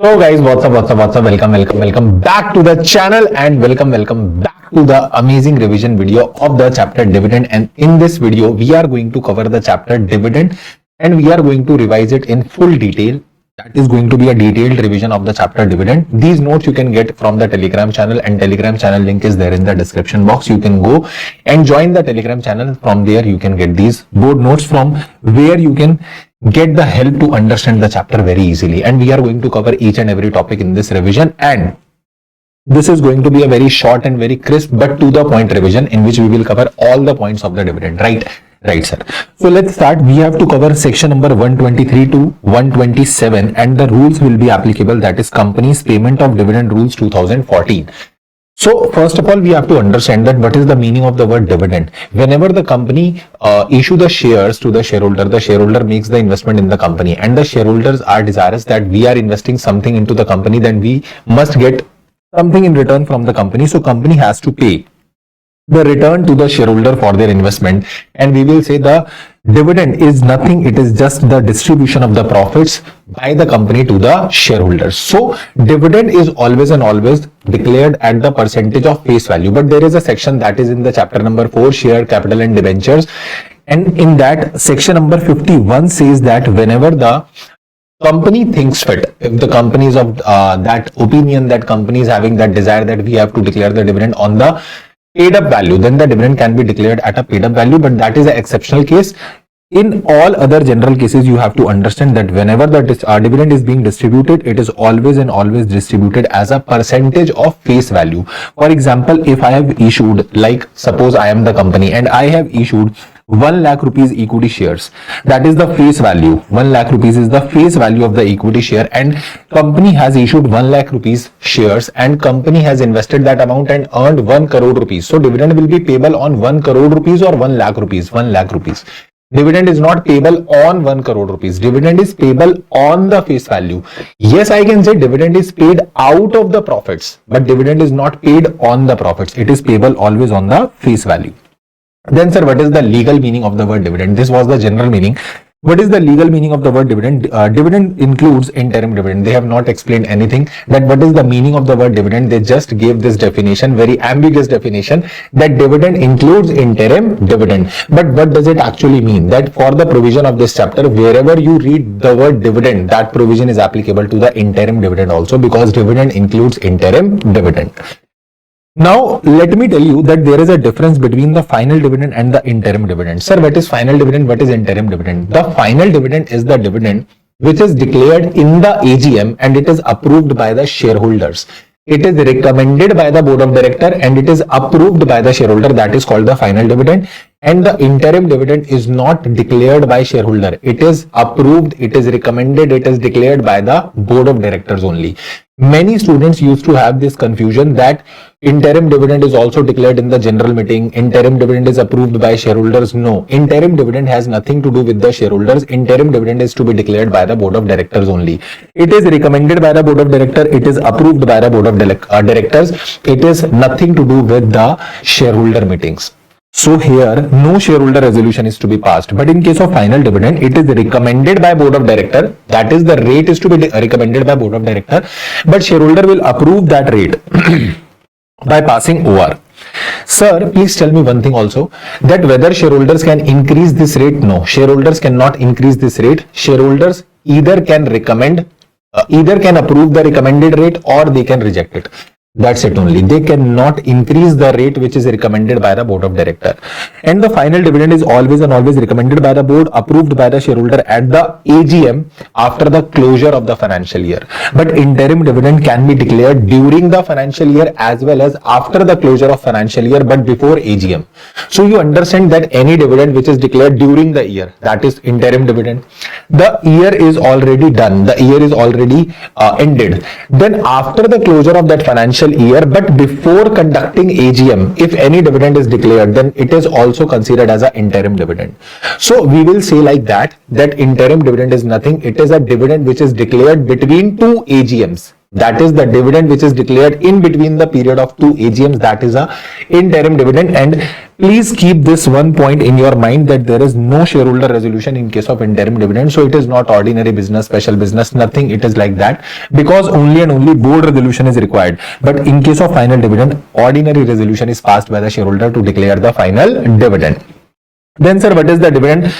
So guys, what's up, welcome back to the channel and welcome back to the amazing revision video of the chapter dividend. And in this video we are going to cover the chapter dividend and we are going to revise it in full detail. That is going to be a detailed revision of the chapter dividend. These notes you can get from the Telegram channel, and Telegram channel link is there in the description box. You can go and join the Telegram channel. From there you can get these board notes from where you can get the help to understand the chapter very easily. And we are going to cover each and every topic in this revision, and this is going to be a very short and very crisp but to the point revision in which we will cover all the points of the dividend. Right, sir. So let's start. We have to cover section number 123 to 127 and the rules will be applicable, that is company's payment of dividend rules 2014. So first of all, we have to understand that what is the meaning of the word dividend. Whenever the company issue the shares to the shareholder makes the investment in the company, and the shareholders are desirous that we are investing something into the company, then we must get something in return from the company. So company has to pay the return to the shareholder for their investment, and we will say the dividend is nothing, it is just the distribution of the profits by the company to the shareholders. So dividend is always and always declared at the percentage of face value, but there is a section that is in the chapter number 4, share capital and debentures, and in that section number 51 says that whenever the company thinks fit, if the company is of that opinion, that company is having that desire that we have to declare the dividend on the paid up value, then the dividend can be declared at a paid up value, but that is an exceptional case. In all other general cases, you have to understand that whenever the dividend is being distributed, it is always and always distributed as a percentage of face value. For example, if I have issued, like suppose I am the company and I have issued 1 lakh rupees equity shares, that is the face value. 1 lakh rupees is the face value of the equity share, and company has issued 1 lakh rupees shares and company has invested that amount and earned 1 crore rupees. So dividend will be payable on 1 crore rupees or 1 lakh rupees. 1 lakh rupees. Dividend is not payable on 1 crore rupees. Dividend is payable on the face value. Yes, I can say dividend is paid out of the profits, but dividend is not paid on the profits. It is payable always on the face value. Then sir, what is the legal meaning of the word dividend? This was the general meaning. What is the legal meaning of the word dividend? Dividend includes interim dividend. They have not explained anything that what is the meaning of the word dividend. They just gave this definition, very ambiguous definition, that dividend includes interim dividend. But what does it actually mean? That for the provision of this chapter, wherever you read the word dividend, that provision is applicable to the interim dividend also, because dividend includes interim dividend. Now, let me tell you that there is a difference between the final dividend and the interim dividend. Sir, what is final dividend? What is interim dividend? The final dividend is the dividend which is declared in the AGM and it is approved by the shareholders. It is recommended by the board of director and it is approved by the shareholder. That is called the final dividend. And the interim dividend is not declared by shareholder. It is approved, it is recommended, it is declared by the board of directors only. Many students used to have this confusion that interim dividend is also declared in the general meeting. Interim dividend is approved by shareholders. No, interim dividend has nothing to do with the shareholders. Interim dividend is to be declared by the board of directors only. It is recommended by the board of directors. It is approved by the board of directors. It is nothing to do with the shareholder meetings. So here, no shareholder resolution is to be passed. But in case of final dividend, it is recommended by board of director. That is, the rate is to be recommended by board of director. But shareholder will approve that rate by passing OR. Sir, please tell me one thing also, that whether shareholders can increase this rate? No, shareholders cannot increase this rate. Shareholders either can recommend, either can approve the recommended rate or they can reject it. That's it only. They cannot increase the rate which is recommended by the board of director. And the final dividend is always and always recommended by the board, approved by the shareholder at the AGM after the closure of the financial year. But interim dividend can be declared during the financial year as well as after the closure of financial year, but before AGM. So you understand that any dividend which is declared during the year, that is interim dividend. The year is already done. The year is already ended. Then after the closure of that financial year, but before conducting AGM, if any dividend is declared, then it is also considered as an interim dividend. So we will say like that interim dividend is nothing. It is a dividend which is declared between two AGMs. That is the dividend which is declared in between the period of 2 AGMs. That is a interim dividend. And please keep this one point in your mind, that there is no shareholder resolution in case of interim dividend. So it is not ordinary business, special business, nothing. It is like that, because only and only board resolution is required. But in case of final dividend, ordinary resolution is passed by the shareholder to declare the final dividend. Then sir, what is the dividend?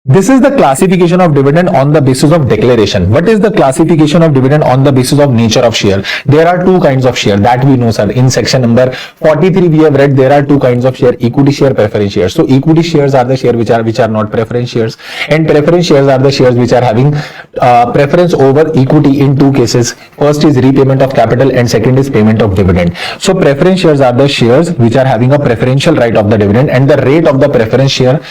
This is the classification of dividend on the basis of declaration. What is the classification of dividend on the basis of nature of share? There are two kinds of share that we know, sir. In section number 43, we have read there are two kinds of share: equity share, preference shares. So equity shares are the share which are not preference shares, and preference shares are the shares which are having preference over equity in two cases. First is repayment of capital, and second is payment of dividend. So preference shares are the shares which are having a preferential right of the dividend, and the rate of the preference share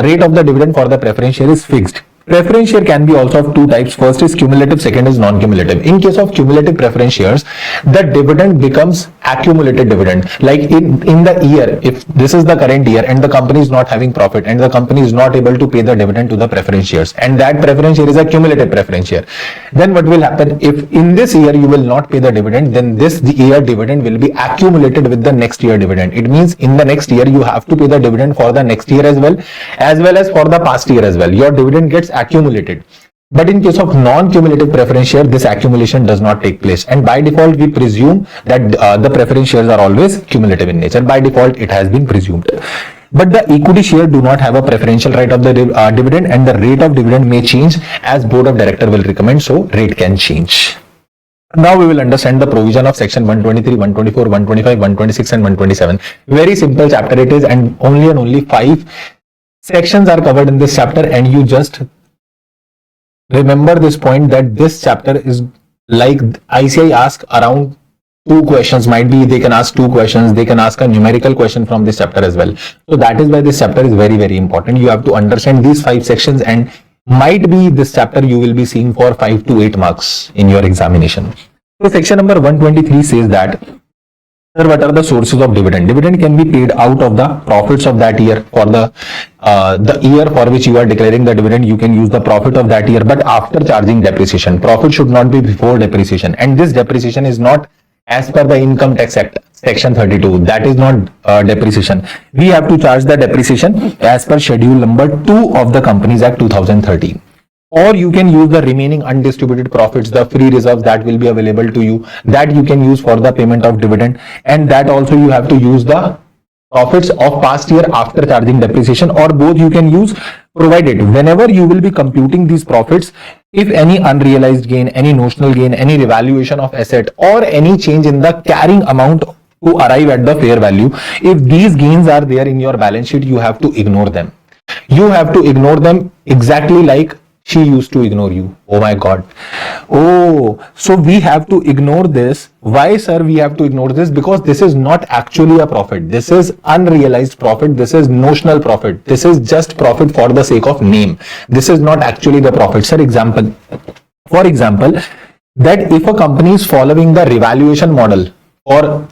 rate of the dividend for the preference share is fixed. Preference share can be also of two types. First is cumulative, second is non-cumulative. In case of cumulative preference shares, the dividend becomes accumulated dividend. Like in the year, if this is the current year and the company is not having profit and the company is not able to pay the dividend to the preference shares, and that preference share is a cumulative preference share, then what will happen? If in this year you will not pay the dividend, then this year dividend will be accumulated with the next year dividend. It means in the next year you have to pay the dividend for the next year as well as for the past year as well. Your dividend gets accumulated. But in case of non-cumulative preference share, this accumulation does not take place, and by default we presume that the preference shares are always cumulative in nature. By default it has been presumed. But the equity share do not have a preferential right of the dividend, and the rate of dividend may change as board of director will recommend, so rate can change. Now we will understand the provision of section 123, 124, 125, 126 and 127. Very simple chapter it is, and only 5 sections are covered in this chapter, and you just remember this point, that this chapter is like ICI ask around 2 questions. Might be they can ask 2 questions, they can ask a numerical question from this chapter as well. So that is why this chapter is very, very important. You have to understand these 5 sections, and might be this chapter you will be seeing for 5 to 8 marks in your examination. So section number 123 says that, sir, what are the sources of dividend? Dividend can be paid out of the profits of that year. For the year for which you are declaring the dividend, you can use the profit of that year, but after charging depreciation. Profit should not be before depreciation, and this depreciation is not as per the Income Tax Act section 32. That is not depreciation. We have to charge the depreciation as per schedule number 2 of the Companies Act 2013. Or you can use the remaining undistributed profits, the free reserves that will be available to you, that you can use for the payment of dividend, and that also you have to use the profits of past year after charging depreciation, or both you can use, provided whenever you will be computing these profits, if any unrealized gain, any notional gain, any revaluation of asset, or any change in the carrying amount to arrive at the fair value, if these gains are there in your balance sheet, you have to ignore them. You have to ignore them exactly like she used to ignore you. Oh my God. Oh, so we have to ignore this. Why, sir, we have to ignore this? Because this is not actually a profit. This is unrealized profit. This is notional profit. This is just profit for the sake of name. This is not actually the profit. Sir, for example, that if a company is following the revaluation model or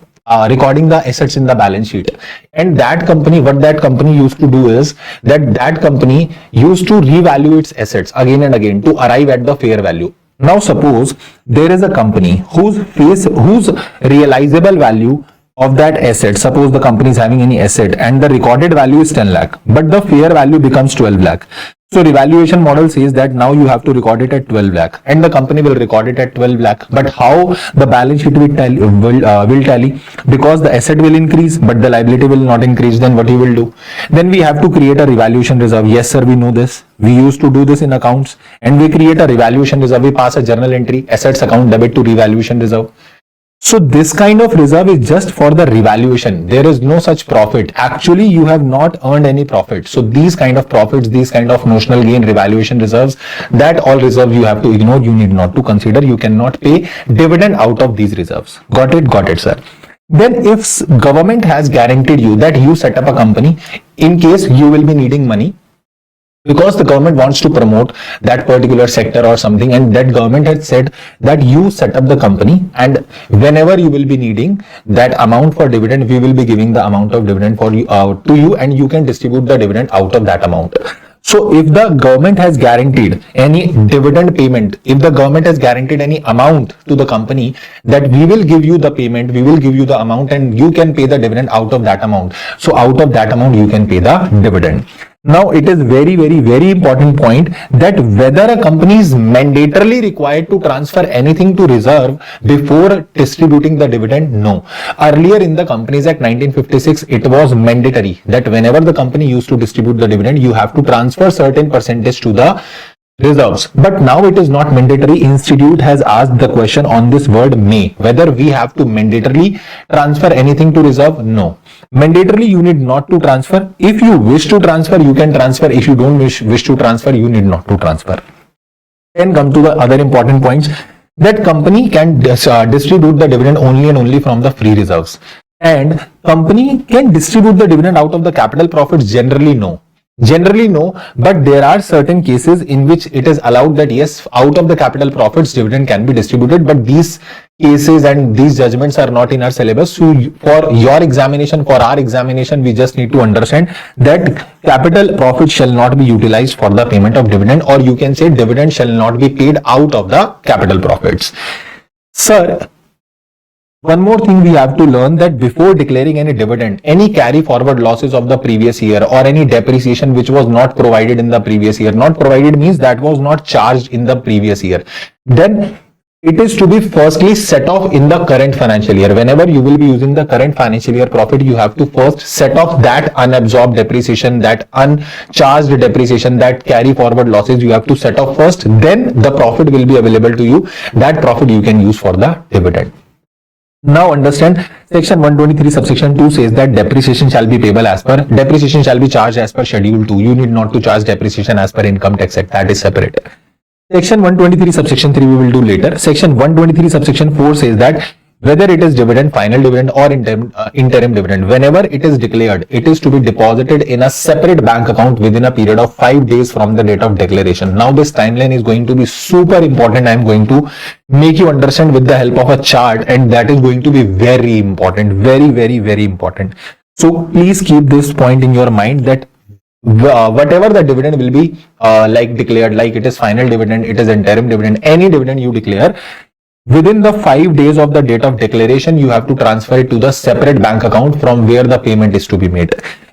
recording the assets in the balance sheet, and that company, what that company used to do is that company used to revalue its assets again and again to arrive at the fair value. Now suppose there is a company whose realizable value of that asset, suppose the company is having any asset and the recorded value is 10 lakh, but the fair value becomes 12 lakh. So revaluation model says that now you have to record it at 12 lakh, and the company will record it at 12 lakh. But how the balance sheet will tally? Because the asset will increase, but the liability will not increase. Then what you will do? Then we have to create a revaluation reserve. Yes, sir, we know this. We used to do this in accounts, and we create a revaluation reserve. We pass a journal entry, assets account debit to revaluation reserve. So this kind of reserve is just for the revaluation. There is no such profit. Actually, you have not earned any profit. So these kind of profits, these kind of notional gain, revaluation reserves, that all reserves you have to ignore. You need not to consider. You cannot pay dividend out of these reserves. Got it? Got it, sir. Then if government has guaranteed you that you set up a company in case you will be needing money, because the government wants to promote that particular sector or something, and that government had said that you set up the company, and whenever you will be needing that amount for dividend, we will be giving the amount of dividend for you to you, and you can distribute the dividend out of that amount. So if the government has guaranteed any dividend payment, if the government has guaranteed any amount to the company that we will give you the payment, we will give you the amount and you can pay the dividend out of that amount. So out of that amount, you can pay the dividend. Now it is very important point that whether a company is mandatorily required to transfer anything to reserve before distributing the dividend. No. Earlier in the Companies Act 1956, it was mandatory that whenever the company used to distribute the dividend, you have to transfer certain percentage to the reserves. But now it is not mandatory. Institute has asked the question on this word may, whether we have to mandatorily transfer anything to reserve. No. Mandatorily you need not to transfer. If you wish to transfer, you can transfer. If you don't wish to transfer, you need not to transfer. Then come to the other important points, that company can distribute the dividend only and only from the free reserves. And company can distribute the dividend out of the capital profits. Generally no. Generally no, but there are certain cases in which it is allowed that yes, out of the capital profits dividend can be distributed, but these cases and these judgments are not in our syllabus. So for your examination, for our examination, we just need to understand that capital profit shall not be utilized for the payment of dividend, or you can say dividend shall not be paid out of the capital profits. Sir, one more thing we have to learn, that before declaring any dividend, any carry forward losses of the previous year or any depreciation which was not provided in the previous year, not provided means that was not charged in the previous year, then it is to be firstly set off in the current financial year. Whenever you will be using the current financial year profit, you have to first set off that unabsorbed depreciation, that uncharged depreciation, that carry forward losses you have to set off first. Then the profit will be available to you. That profit you can use for the dividend. Now understand, section 123 subsection 2 says that depreciation shall be payable as per, depreciation shall be charged as per schedule 2. You need not to charge depreciation as per income tax act, that is separate. Section 123 subsection 3 we will do later. Section 123 subsection 4 says that whether it is dividend, final dividend or interim dividend, whenever it is declared, it is to be deposited in a separate bank account within a period of 5 days from the date of declaration. Now this timeline is going to be super important. I am going to make you understand with the help of a chart, and that is going to be very important, very important. So please keep this point in your mind, that whatever the dividend will be like declared, like it is final dividend, it is interim dividend, any dividend you declare, within the 5 days of the date of declaration, you have to transfer it to the separate bank account from where the payment is to be made.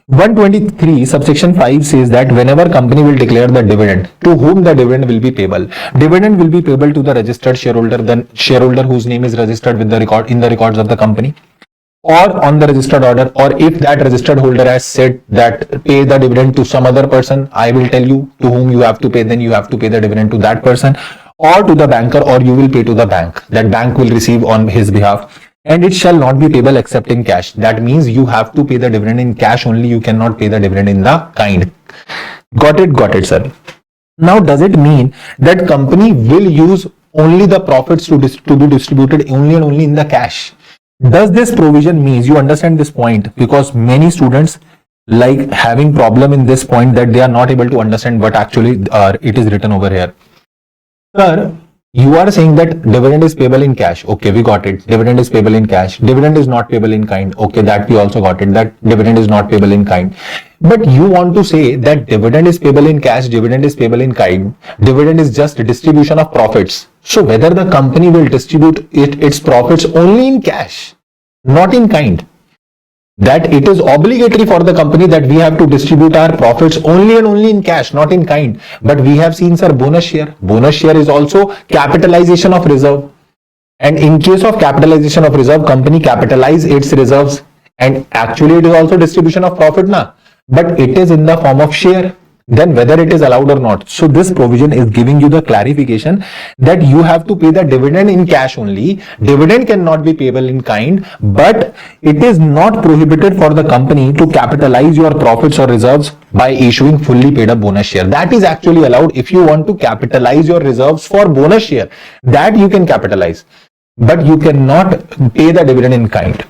123 subsection 5 says that whenever company will declare the dividend, to whom the dividend will be payable. Dividend will be payable to the registered shareholder, the shareholder whose name is registered with the record in the records of the company, or on the registered order, or if that registered holder has said that pay the dividend to some other person, I will tell you to whom you have to pay, then you have to pay the dividend to that person, or to the banker, or you will pay to the bank. That bank will receive on his behalf, and it shall not be payable except in cash. That means you have to pay the dividend in cash only. You cannot pay the dividend in the kind. Got it, sir. Now, does it mean that company will use only the profits to be distributed only and only in the cash? Does this provision means, you understand this point, because many students like having problem in this point, that they are not able to understand what actually it is written over here. Sir, you are saying that dividend is payable in cash. Okay, we got it. Dividend is payable in cash. Dividend is not payable in kind. Okay, that we also got it. That dividend is not payable in kind. But you want to say that dividend is payable in cash, dividend is payable in kind. Dividend is just a distribution of profits. So whether the company will distribute its profits only in cash, not in kind, that it is obligatory for the company that we have to distribute our profits only and only in cash, not in kind. But we have seen, sir, bonus share. Bonus share is also capitalization of reserve. And in case of capitalization of reserve, company capitalize its reserves. And actually it is also distribution of profit, na? But it is in the form of share. Then whether it is allowed or not. So this provision is giving you the clarification that you have to pay the dividend in cash only. Dividend cannot be payable in kind, but it is not prohibited for the company to capitalize your profits or reserves by issuing fully paid up bonus share. That is actually allowed. If you want to capitalize your reserves for bonus share, that you can capitalize, but you cannot pay the dividend in kind.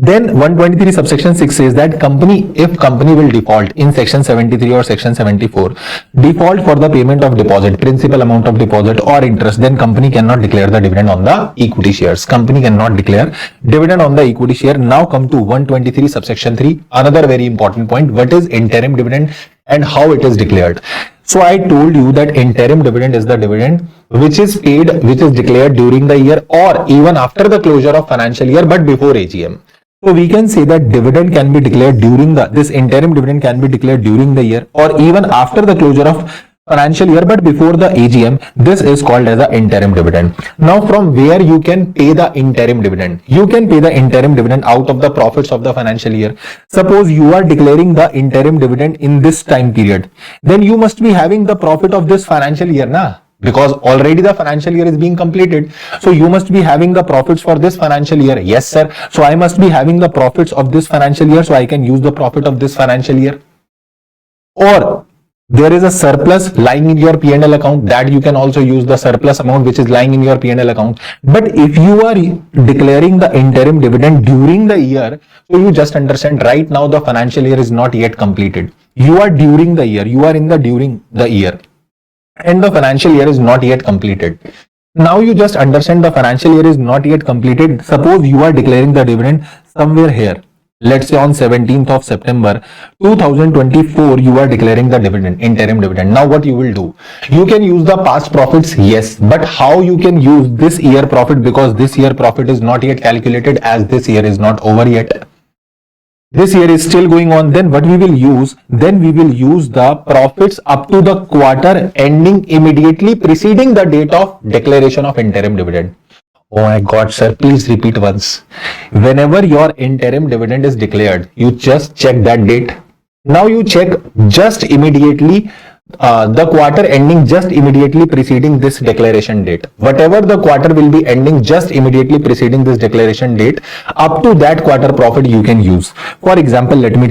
Then 123 subsection 6 says that if company will default in section 73 or section 74, default for the payment of deposit, principal amount of deposit or interest, then company cannot declare the dividend on the equity shares. Company cannot declare dividend on the equity share. Now come to 123 subsection 3, another very important point. What is interim dividend and how it is declared. So I told you that interim dividend is the dividend which is paid, which is declared during the year or even after the closure of financial year, but before AGM. So we can say that dividend can be declared during this interim dividend can be declared during the year or even after the closure of financial year, but before the AGM. This is called as the interim dividend. Now, from where you can pay the interim dividend? You can pay the interim dividend out of the profits of the financial year. Suppose you are declaring the interim dividend in this time period, then you must be having the profit of this financial year, na? Because already the financial year is being completed. So you must be having the profits for this financial year. Yes, sir. So I must be having the profits of this financial year, so I can use the profit of this financial year. Or there is a surplus lying in your P&L account, that you can also use the surplus amount which is lying in your P&L account. But if you are declaring the interim dividend during the year, so you just understand right now the financial year is not yet completed. You are during the year, you are in the during the year, and the financial year is not yet completed. Now you just understand the financial year is not yet completed. Suppose you are declaring the dividend somewhere here. Let's say on 17th of September 2024, you are declaring the dividend, interim dividend. Now what you will do? You can use the past profits, yes, but how you can use this year profit, because this year profit is not yet calculated as this year is not over yet. This year is still going on. Then what we will use? Then we will use the profits up to the quarter ending immediately preceding the date of declaration of interim dividend. Oh my God, sir, please repeat once. Whenever your interim dividend is declared, you just check that date. Now you check just immediately the quarter ending just immediately preceding this declaration date. Whatever the quarter will be ending just immediately preceding this declaration date, up to that quarter profit you can use. For example, let me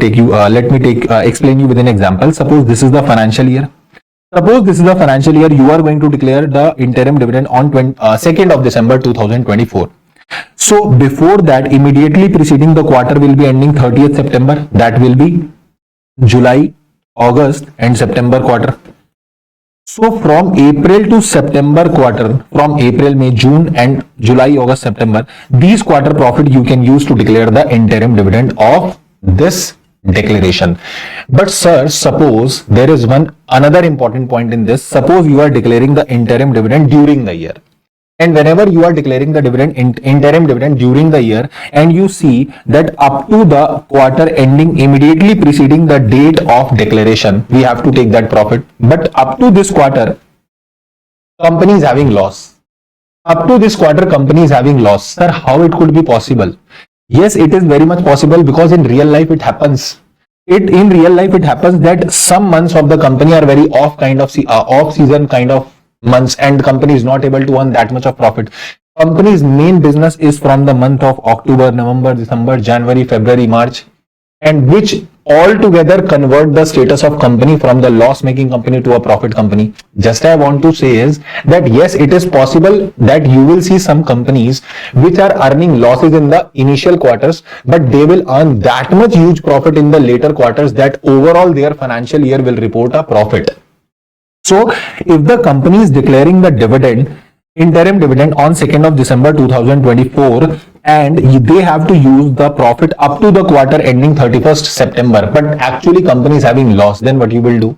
explain you with an example. Suppose this is the financial year. Suppose this is the financial year, you are going to declare the interim dividend on 2nd of December 2024. So before that, immediately preceding the quarter will be ending 30th September. That will be July, August and September quarter. So from April to September quarter, from April, May, June and July, August, September, these quarter profit you can use to declare the interim dividend of this declaration. But sir, suppose there is another important point in this. Suppose you are declaring the interim dividend during the year. And whenever you are declaring the interim dividend during the year, and you see that up to the quarter ending immediately preceding the date of declaration, we have to take that profit. But up to this quarter, company is having loss. Up to this quarter, company is having loss. Sir, how it could be possible? Yes, it is very much possible, because in real life it happens. In real life it happens that some months of the company are very off season kind of months, and the company is not able to earn that much of profit. Company's main business is from the month of October, November, December, January, February, March, and which all together convert the status of company from the loss making company to a profit company. Just I want to say is that yes, it is possible that you will see some companies which are earning losses in the initial quarters, but they will earn that much huge profit in the later quarters that overall their financial year will report a profit. So if the company is declaring the interim dividend on 2nd of December 2024, and they have to use the profit up to the quarter ending 31st September, but actually company is having loss, then what you will do?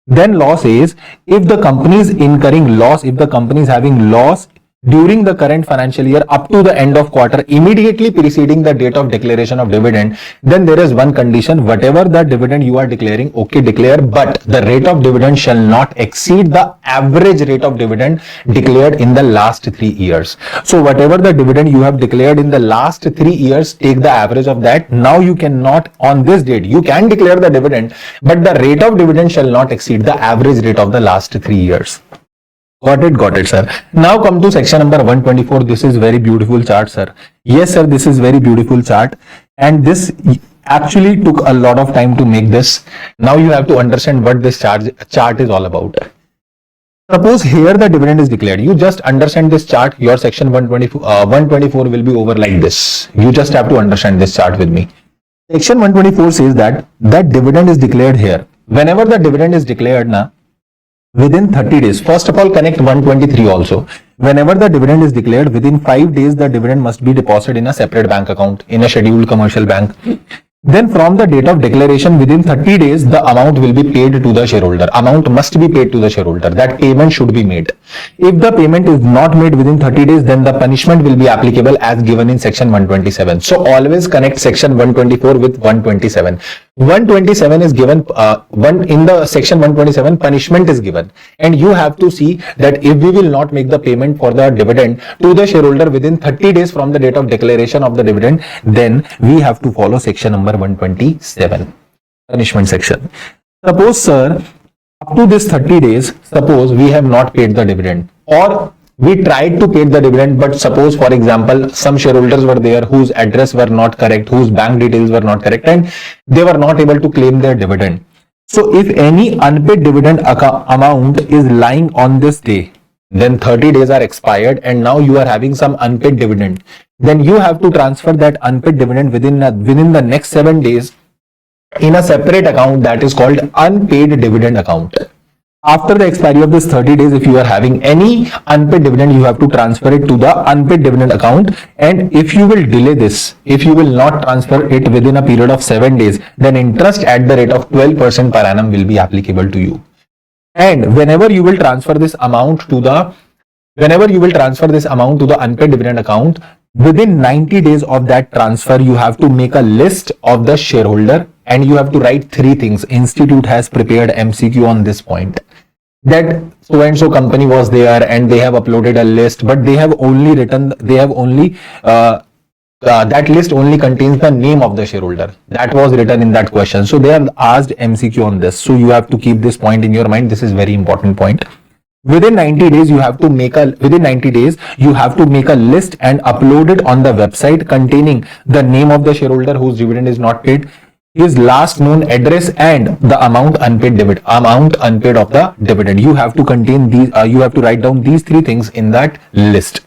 Then loss is, if the company is incurring loss, if the company is having loss during the current financial year up to the end of quarter immediately preceding the date of declaration of dividend, then there is one condition: whatever the dividend you are declaring, okay, declare, but the rate of dividend shall not exceed the average rate of dividend declared in the last 3 years. So whatever the dividend you have declared in the last 3 years, take the average of that. Now you cannot, on this date you can declare the dividend, but the rate of dividend shall not exceed the average rate of the last 3 years. Got it, sir. Now come to section number 124. This is very beautiful chart, sir. Yes, sir, this is very beautiful chart. And this actually took a lot of time to make this. Now you have to understand what this chart is all about. Suppose here the dividend is declared. You just understand this chart. Your section 124 will be over like this. You just have to understand this chart with me. Section 124 says that dividend is declared here. Whenever the dividend is declared now, within 30 days, first of all, connect 123 also. Whenever the dividend is declared, within 5 days, the dividend must be deposited in a separate bank account, in a scheduled commercial bank. then from the date of declaration within 30 days, the amount will be paid to the shareholder. Amount must be paid to the shareholder. That payment should be made. If the payment is not made within 30 days, then the punishment will be applicable as given in section 127. So always connect section 124 with 127. 127 is given, in the section 127, punishment is given. And you have to see that if we will not make the payment for the dividend to the shareholder within 30 days from the date of declaration of the dividend, then we have to follow section number 127, punishment section. Suppose, sir, up to this 30 days, suppose we have not paid the dividend, or we tried to pay the dividend, but suppose, for example, some shareholders were there whose address were not correct, whose bank details were not correct, and they were not able to claim their dividend. So if any unpaid dividend amount is lying on this day, then 30 days are expired and now you are having some unpaid dividend, then you have to transfer that unpaid dividend within the next 7 days in a separate account that is called unpaid dividend account. After the expiry of this 30 days, if you are having any unpaid dividend, you have to transfer it to the unpaid dividend account. And if you will delay this, if you will not transfer it within a period of 7 days, then interest at the rate of 12% per annum will be applicable to you. And whenever you will transfer this amount to the unpaid dividend account, within 90 days of that transfer, you have to make a list of the shareholder and you have to write 3 things. Institute has prepared MCQ on this point, that so and so company was there and they have uploaded a list, but they have only written, that list only contains the name of the shareholder that was written in that question. So they have asked MCQ on this. So you have to keep this point in your mind. This is very important point. Within 90 days, you have to make a list and upload it on the website containing the name of the shareholder whose dividend is not paid, his last known address, and the amount unpaid of the dividend. You have to contain these. You have to write down these 3 things in that list.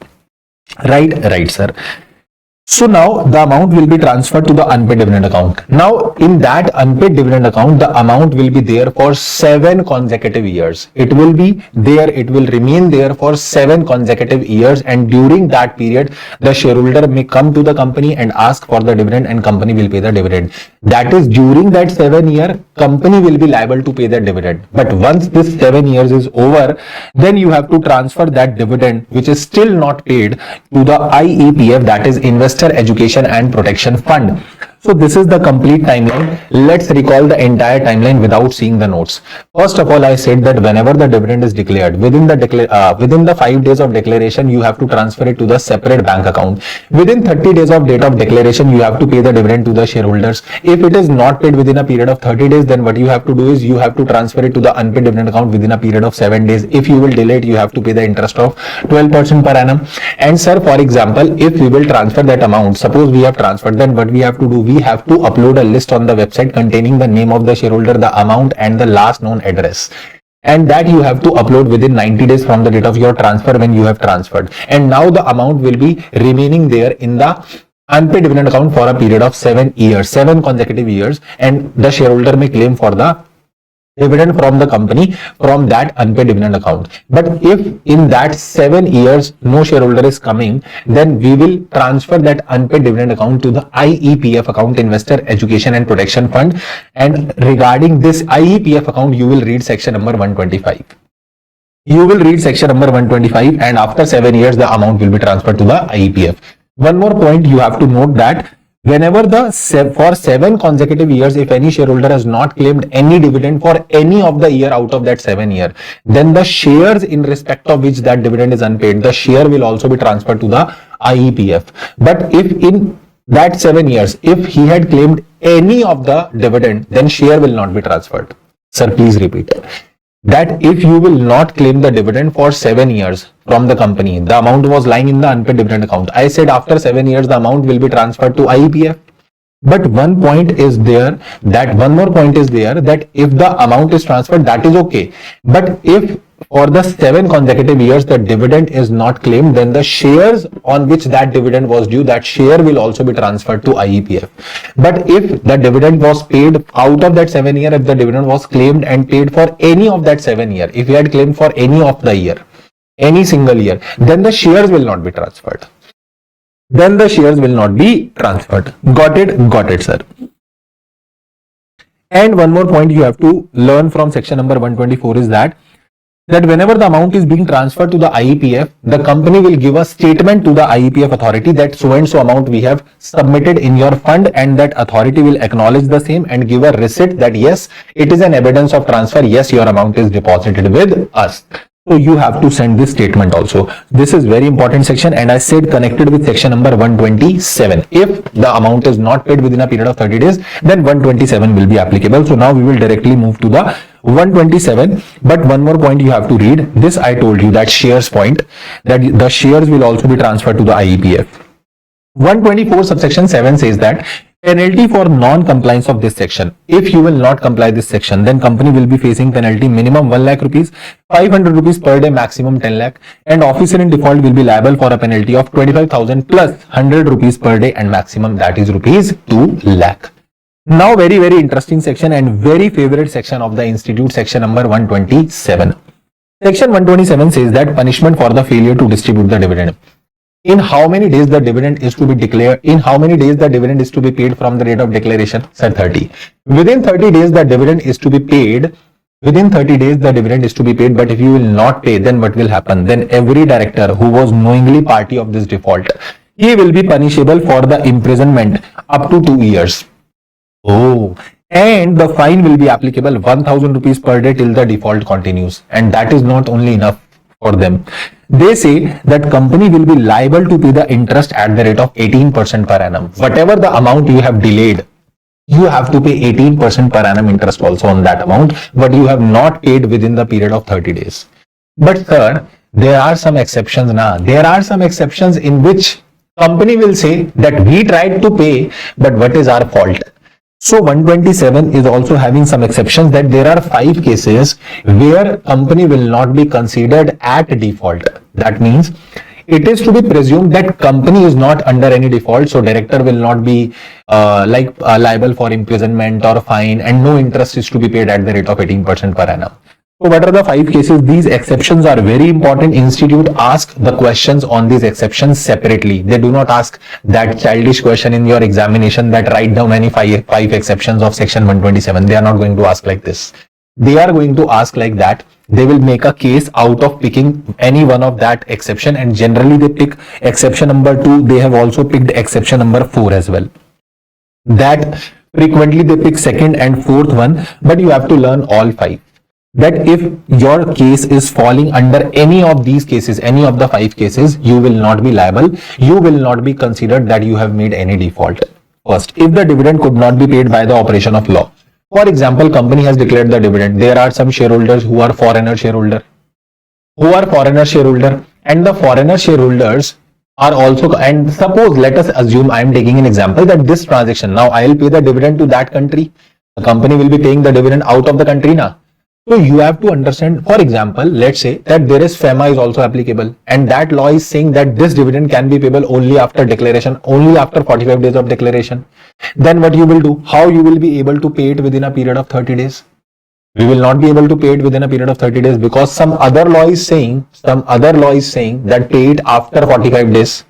Right, sir. So now the amount will be transferred to the unpaid dividend account. Now in that unpaid dividend account, the amount will be there for 7 consecutive years. It will be there, it will remain there for 7 consecutive years, and during that period, the shareholder may come to the company and ask for the dividend and company will pay the dividend. That is, during that 7 year, company will be liable to pay the dividend. But once this 7 years is over, then you have to transfer that dividend which is still not paid to the IEPF, that is Investor Education and Protection Fund. So this is the complete timeline. Let's recall the entire timeline without seeing the notes. First of all, I said that whenever the dividend is declared, within the 5 days of declaration, you have to transfer it to the separate bank account. Within 30 days of date of declaration, you have to pay the dividend to the shareholders. If it is not paid within a period of 30 days, then what you have to do is you have to transfer it to the unpaid dividend account within a period of 7 days. If you will delay it, you have to pay the interest of 12% per annum. And sir, for example, if we will transfer that amount, suppose we have transferred, then what we have to do? We have to upload a list on the website containing the name of the shareholder, the amount, and the last known address. And that you have to upload within 90 days from the date of your transfer when you have transferred. And now the amount will be remaining there in the unpaid dividend account for a period of 7 years, 7 consecutive years, and the shareholder may claim for the dividend from the company from that unpaid dividend account. But if in that 7 years no shareholder is coming, then we will transfer that unpaid dividend account to the IEPF account, Investor Education and Protection Fund. And regarding this IEPF account, you will read section number 125. And after 7 years, the amount will be transferred to the IEPF. One more point you have to note, that whenever for 7 consecutive years, if any shareholder has not claimed any dividend for any of the year out of that 7 year, then the shares in respect of which that dividend is unpaid, the share will also be transferred to the IEPF. But if in that 7 years, if he had claimed any of the dividend, then share will not be transferred. Sir, please repeat. That if you will not claim the dividend for 7 years from the company, the amount was lying in the unpaid dividend account. I said after 7 years, the amount will be transferred to IEPF. But one more point is there, that if the amount is transferred, that is okay. But if for the 7 consecutive years the dividend is not claimed, then the shares on which that dividend was due, that share will also be transferred to IEPF. But if the dividend was paid out of that 7 year, if the dividend was claimed and paid for any of that 7 year, if you had claimed for any of the year, any single year, then the shares will not be transferred. Got it, sir. And one more point you have to learn from section number 124 is that whenever the amount is being transferred to the IEPF, the company will give a statement to the IEPF authority that so and so amount we have submitted in your fund, and that authority will acknowledge the same and give a receipt that yes, it is an evidence of transfer, yes, your amount is deposited with us. So you have to send this statement also. This is very important section, and I said connected with section number 127. If the amount is not paid within a period of 30 days, then 127 will be applicable. So now we will directly move to the 127. But one more point you have to read. This I told you, that shares point, that the shares will also be transferred to the IEPF. 124 subsection 7 says that penalty for non-compliance of this section. If you will not comply this section, then company will be facing penalty minimum 1 lakh rupees, 500 rupees per day, maximum 10 lakh, and officer in default will be liable for a penalty of 25,000 plus 100 rupees per day, and maximum that is rupees 2 lakh. Now very interesting section and very favorite section of the institute, section number 127. Section 127 says that punishment for the failure to distribute the dividend. In how many days the dividend is to be declared? In how many days the dividend is to be paid from the date of declaration? Sir, 30. Within 30 days the dividend is to be paid. Within 30 days the dividend is to be paid. But if you will not pay, then what will happen? Then every director who was knowingly party of this default, he will be punishable for the imprisonment up to 2 years. Oh, and the fine will be applicable 1,000 rupees per day till the default continues. And that is not only enough for them. They say that company will be liable to pay the interest at the rate of 18% per annum. Whatever the amount you have delayed, you have to pay 18% per annum interest also on that amount, but you have not paid within the period of 30 days. But sir, there are some exceptions now. There are some exceptions in which company will say that we tried to pay, but what is our fault? So 127 is also having some exceptions, that there are 5 cases where company will not be considered at default. That means it is to be presumed that company is not under any default, so director will not be liable for imprisonment or fine, and no interest is to be paid at the rate of 18% per annum. So what are the 5 cases? These exceptions are very important. Institute ask the questions on these exceptions separately. They do not ask that childish question in your examination that write down any 5 exceptions of section 127. They are not going to ask like this. They are going to ask like that. They will make a case out of picking any one of that exception, and generally they pick exception number 2. They have also picked exception number 4 as well. That frequently they pick second and fourth one, but you have to learn all 5. That if your case is falling under any of these cases, any of the 5 cases, you will not be liable. You will not be considered that you have made any default. First, if the dividend could not be paid by the operation of law. For example, company has declared the dividend. There are some shareholders who are foreigner shareholder. And the foreigner shareholders are also, and suppose, let us assume, I am taking an example, that this transaction, now I will pay the dividend to that country. The company will be paying the dividend out of the country now. So you have to understand, for example, let's say that there is FEMA is also applicable, and that law is saying that this dividend can be payable only after declaration, only after 45 days of declaration. Then what you will do? How you will be able to pay it within a period of 30 days? We will not be able to pay it within a period of 30 days because some other law is saying that pay it after 45 days.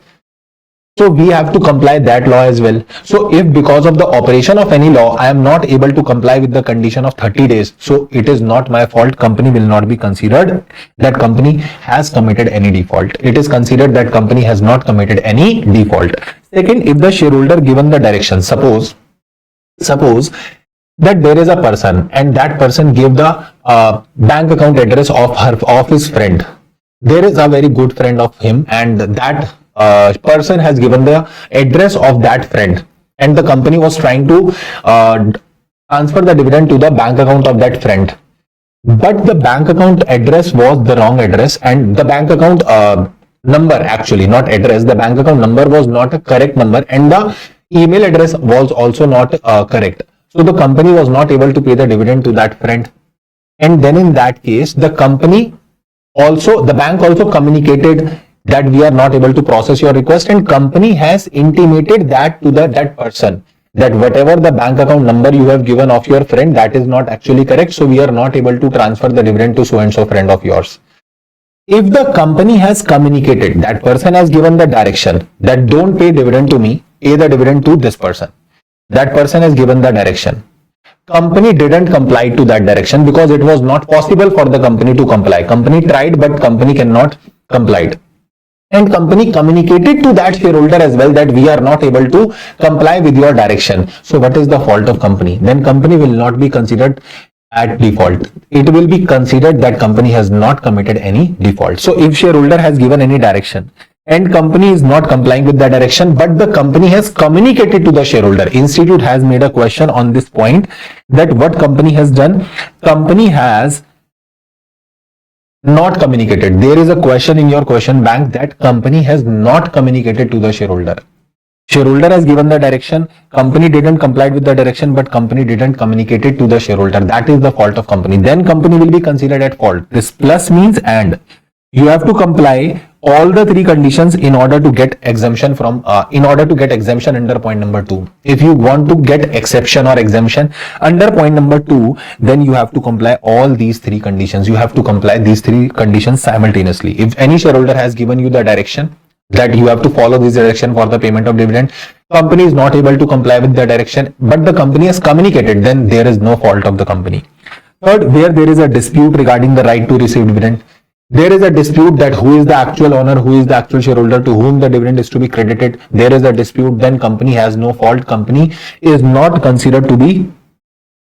So we have to comply that law as well. So if because of the operation of any law, I am not able to comply with the condition of 30 days, so it is not my fault. Company will not be considered that company has committed any default. It is considered that company has not committed any default. Second, if the shareholder given the direction, suppose that there is a person and that person gave the bank account address of his friend. There is a very good friend of him, and that person has given the address of that friend, and the company was trying to transfer the dividend to the bank account of that friend, but the bank account address was the wrong address, and the bank account number, actually not address, the bank account number was not a correct number, and the email address was also not correct. So the company was not able to pay the dividend to that friend, and then in that case the bank also communicated that we are not able to process your request, and company has intimated that to that person that whatever the bank account number you have given of your friend, that is not actually correct, so we are not able to transfer the dividend to so and so friend of yours. If the company has communicated, that person has given the direction that don't pay dividend to me, pay the dividend to this person. That person has given the direction. company didn't comply to that direction because it was not possible for the company to comply. Company tried, but company cannot comply. And company communicated to that shareholder as well that we are not able to comply with your direction. So what is the fault of company? Then company will not be considered at default. It will be considered that company has not committed any default. So if shareholder has given any direction and company is not complying with that direction, but the company has communicated to the shareholder. Institute has made a question on this point that what company has done. Company has not communicated. There is a question in your question bank that company has not communicated to the shareholder. Shareholder has given the direction, company didn't comply with the direction, but company didn't communicate it to the shareholder. That is the fault of company. Then company will be considered at fault. This plus means and. You have to comply all the three conditions in order to get exemption from under point number 2. If you want to get exception or exemption under point number 2, then you have to comply all these three conditions. You have to comply these three conditions simultaneously. If any shareholder has given you the direction that you have to follow this direction for the payment of dividend, company is not able to comply with the direction, but the company has communicated, then there is no fault of the company. Third, where there is a dispute regarding the right to receive dividend, there is a dispute that who is the actual owner, who is the actual shareholder, to whom the dividend is to be credited. There is a dispute, then company has no fault. Company is not considered to be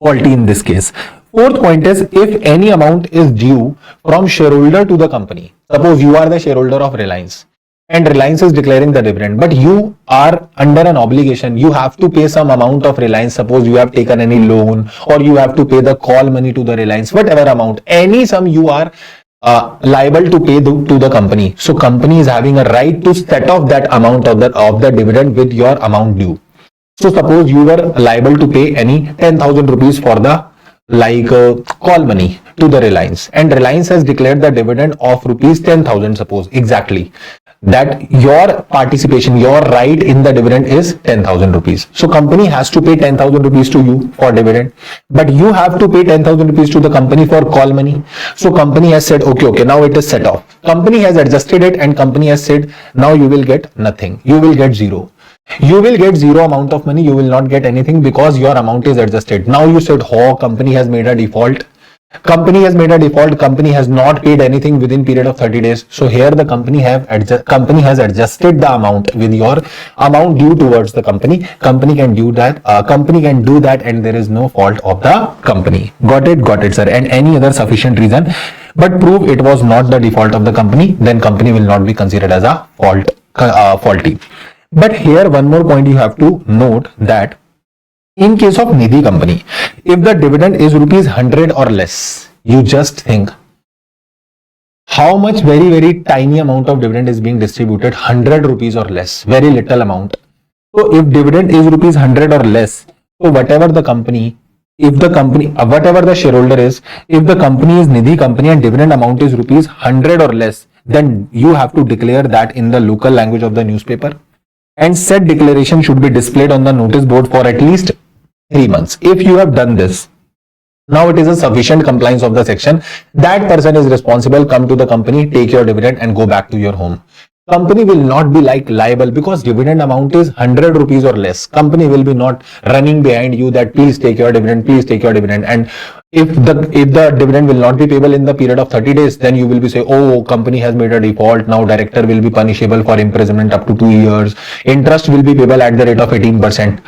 faulty in this case. Fourth point is if any amount is due from shareholder to the company. Suppose you are the shareholder of Reliance and Reliance is declaring the dividend, but you are under an obligation. You have to pay some amount of Reliance. Suppose you have taken any loan or you have to pay the call money to the Reliance, whatever amount, any sum you are liable to pay to the company. So company is having a right to set off that amount of the dividend with your amount due. So suppose you were liable to pay any 10,000 rupees for the call money to the Reliance, and Reliance has declared the dividend of rupees 10,000, suppose exactly, that your participation, your right in the dividend is 10,000 rupees. So company has to pay 10,000 rupees to you for dividend, but you have to pay 10,000 rupees to the company for call money. So company has said, okay, now it is set off. Company has adjusted it and company has said, now you will get nothing. You will get zero. You will get zero amount of money. You will not get anything because your amount is adjusted. Now you said, oh, company has made a default. Company has made a default. Company has not paid anything within period of 30 days. So here the company has adjusted the amount with your amount due towards the company. Company can do that. And there is no fault of the company. Got it, sir. And any other sufficient reason, but prove it was not the default of the company, then company will not be considered as a faulty. But here one more point you have to note that in case of Nidhi company, if the dividend is rupees 100 or less, you just think how much very tiny amount of dividend is being distributed, 100 rupees or less, very little amount. So if dividend is rupees 100 or less, so whatever the company, whatever the shareholder is, if the company is Nidhi company and dividend amount is rupees 100 or less, then you have to declare that in the local language of the newspaper. And said declaration should be displayed on the notice board for at least 3 months. If you have done this, now it is a sufficient compliance of the section. That person is responsible. Come to the company, take your dividend and go back to your home. Company will not be liable because dividend amount is 100 rupees or less. Company will be not running behind you that please take your dividend, And if the dividend will not be payable in the period of 30 days, then you will be say, oh, company has made a default. Now director will be punishable for imprisonment up to 2 years. Interest will be payable at the rate of 18%.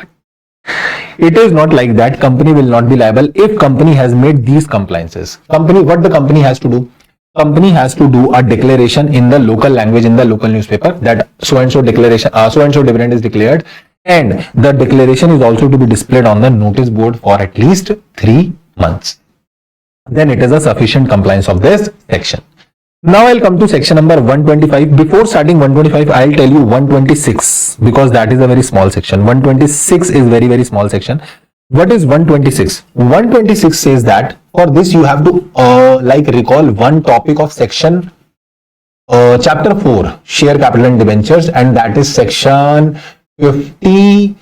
It is not like that. Company will not be liable if company has made these compliances. What the company has to do? Company has to do a declaration in the local language, in the local newspaper, that so and so declaration, so and so dividend is declared, and the declaration is also to be displayed on the notice board for at least 3 months. Then it is a sufficient compliance of this section. Now I'll come to section number 125. Before starting 125, I'll tell you 126 because that is a very small section. 126 is very small section. What is 126? 126 says that for this you have to recall one topic of section chapter 4, share capital and debentures, and that is section 50.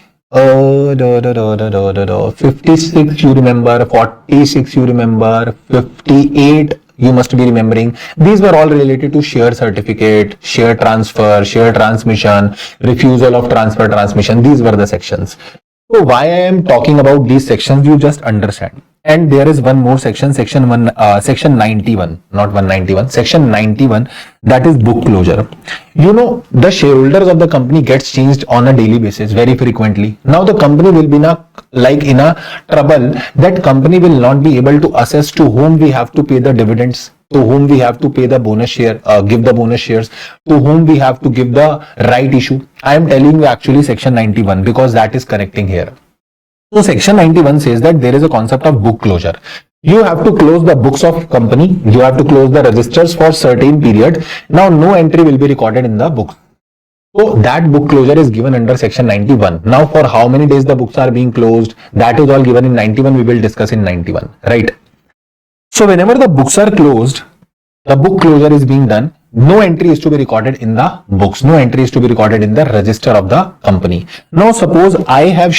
56 you remember, 46 you remember, 58 you must be remembering. These were all related to share certificate, share transfer, share transmission, refusal of transfer transmission. These were the sections. So why I am talking about these sections, you just understand. And there is one more section, section 91, not 191, section 91, that is book closure. You know, the shareholders of the company gets changed on a daily basis very frequently. Now the company will be in a trouble, that company will not be able to assess to whom we have to pay the dividends, to whom we have to pay the bonus share, give the bonus shares, to whom we have to give the right issue. I am telling you actually section 91 because that is connecting here. So section 91 says that there is a concept of book closure. You have to close the books of company, you have to close the registers for certain period. Now no entry will be recorded in the books. So that book closure is given under section 91. Now for how many days the books are being closed, that is all given in 91. We will discuss in 91, right? So whenever the books are closed, the book closure is being done. No entry is to be recorded in the books. No entry is to be recorded in the register of the company. Now suppose I have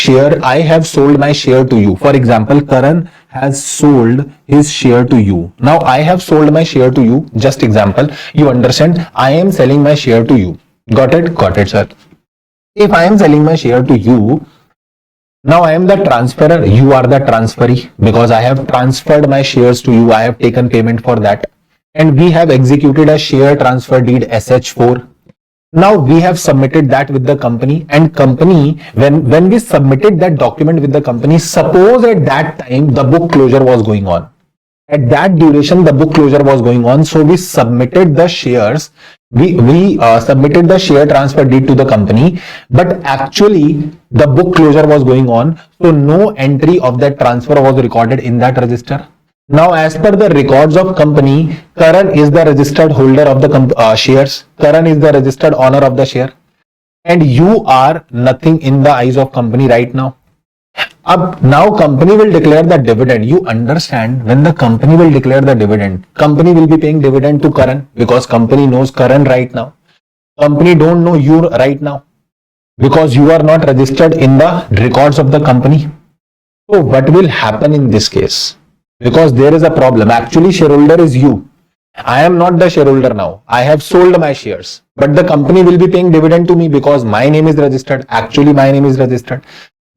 sold my share to you. For example, Karan has sold his share to you. Now I have sold my share to you. Just example, you understand, I am selling my share to you. Got it? Got it, sir. If I am selling my share to you, now I am the transferor, you are the transferee, because I have transferred my shares to you. I have taken payment for that. And we have executed a share transfer deed SH4. Now we have submitted that with the company, and company, when we submitted that document with the company, suppose at that time the book closure was going on. At that duration, the book closure was going on. So we submitted the shares, we submitted the share transfer deed to the company, but actually the book closure was going on. So no entry of that transfer was recorded in that register. Now, as per the records of company, Karan is the registered holder of the shares. Karan is the registered owner of the share. And you are nothing in the eyes of company right now. Now company will declare the dividend. You understand, when the company will declare the dividend, company will be paying dividend to Karan because company knows Karan right now. Company don't know you right now because you are not registered in the records of the company. So what will happen in this case? Because there is a problem. Actually, shareholder is you. I am not the shareholder now. I have sold my shares, but the company will be paying dividend to me because my name is registered. Actually, my name is registered.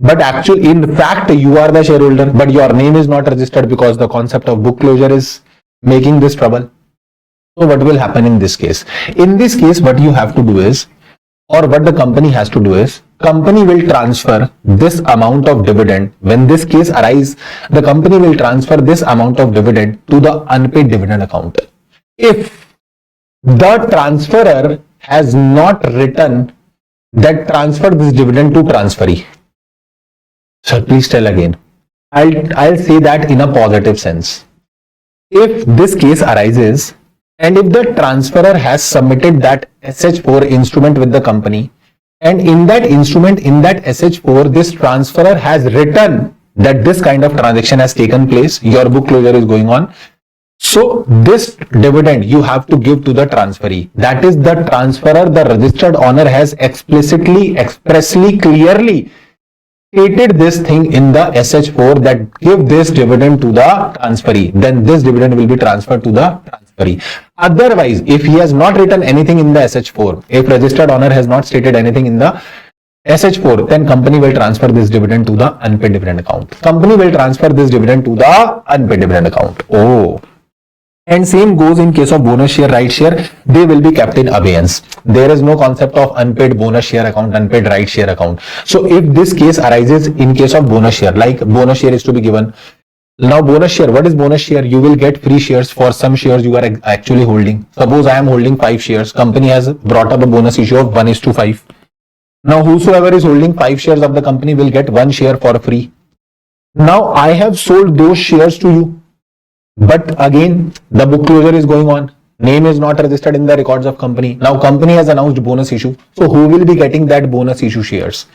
But actually, in fact, you are the shareholder, but your name is not registered because the concept of book closure is making this trouble. So what will happen in this case? In this case, what you have to do is, or what the company has to do is, company will transfer this amount of dividend. When this case arises, the company will transfer this amount of dividend to the unpaid dividend account. If the transferor has not written that transfer this dividend to transferee, sir, please tell again. I'll say that in a positive sense. If this case arises, and if the transferor has submitted that SH4 instrument with the company, and in that instrument, in that SH4, this transferor has written that this kind of transaction has taken place, your book closure is going on. So this dividend you have to give to the transferee. That is, the transferor, the registered owner, has explicitly, expressly, clearly stated this thing in the SH4 that give this dividend to the transferee. Then this dividend will be transferred to the transferee. Otherwise, if he has not written anything in the SH4, if registered owner has not stated anything in the SH4, then company will transfer this dividend to the unpaid dividend account. Company will transfer this dividend to the unpaid dividend account. Oh. And same goes in case of bonus share, right share, they will be kept in abeyance. There is no concept of unpaid bonus share account, unpaid right share account. So if this case arises in case of bonus share, like bonus share is to be given. Now bonus share, what is bonus share? You will get free shares for some shares you are actually holding. Suppose I am holding 5 shares. Company has brought up a bonus issue of 1:5. Now whosoever is holding 5 shares of the company will get 1 share for free. Now I have sold those shares to you. But again, the book closure is going on. Name is not registered in the records of company. Now company has announced bonus issue. So who will be getting that bonus issue shares?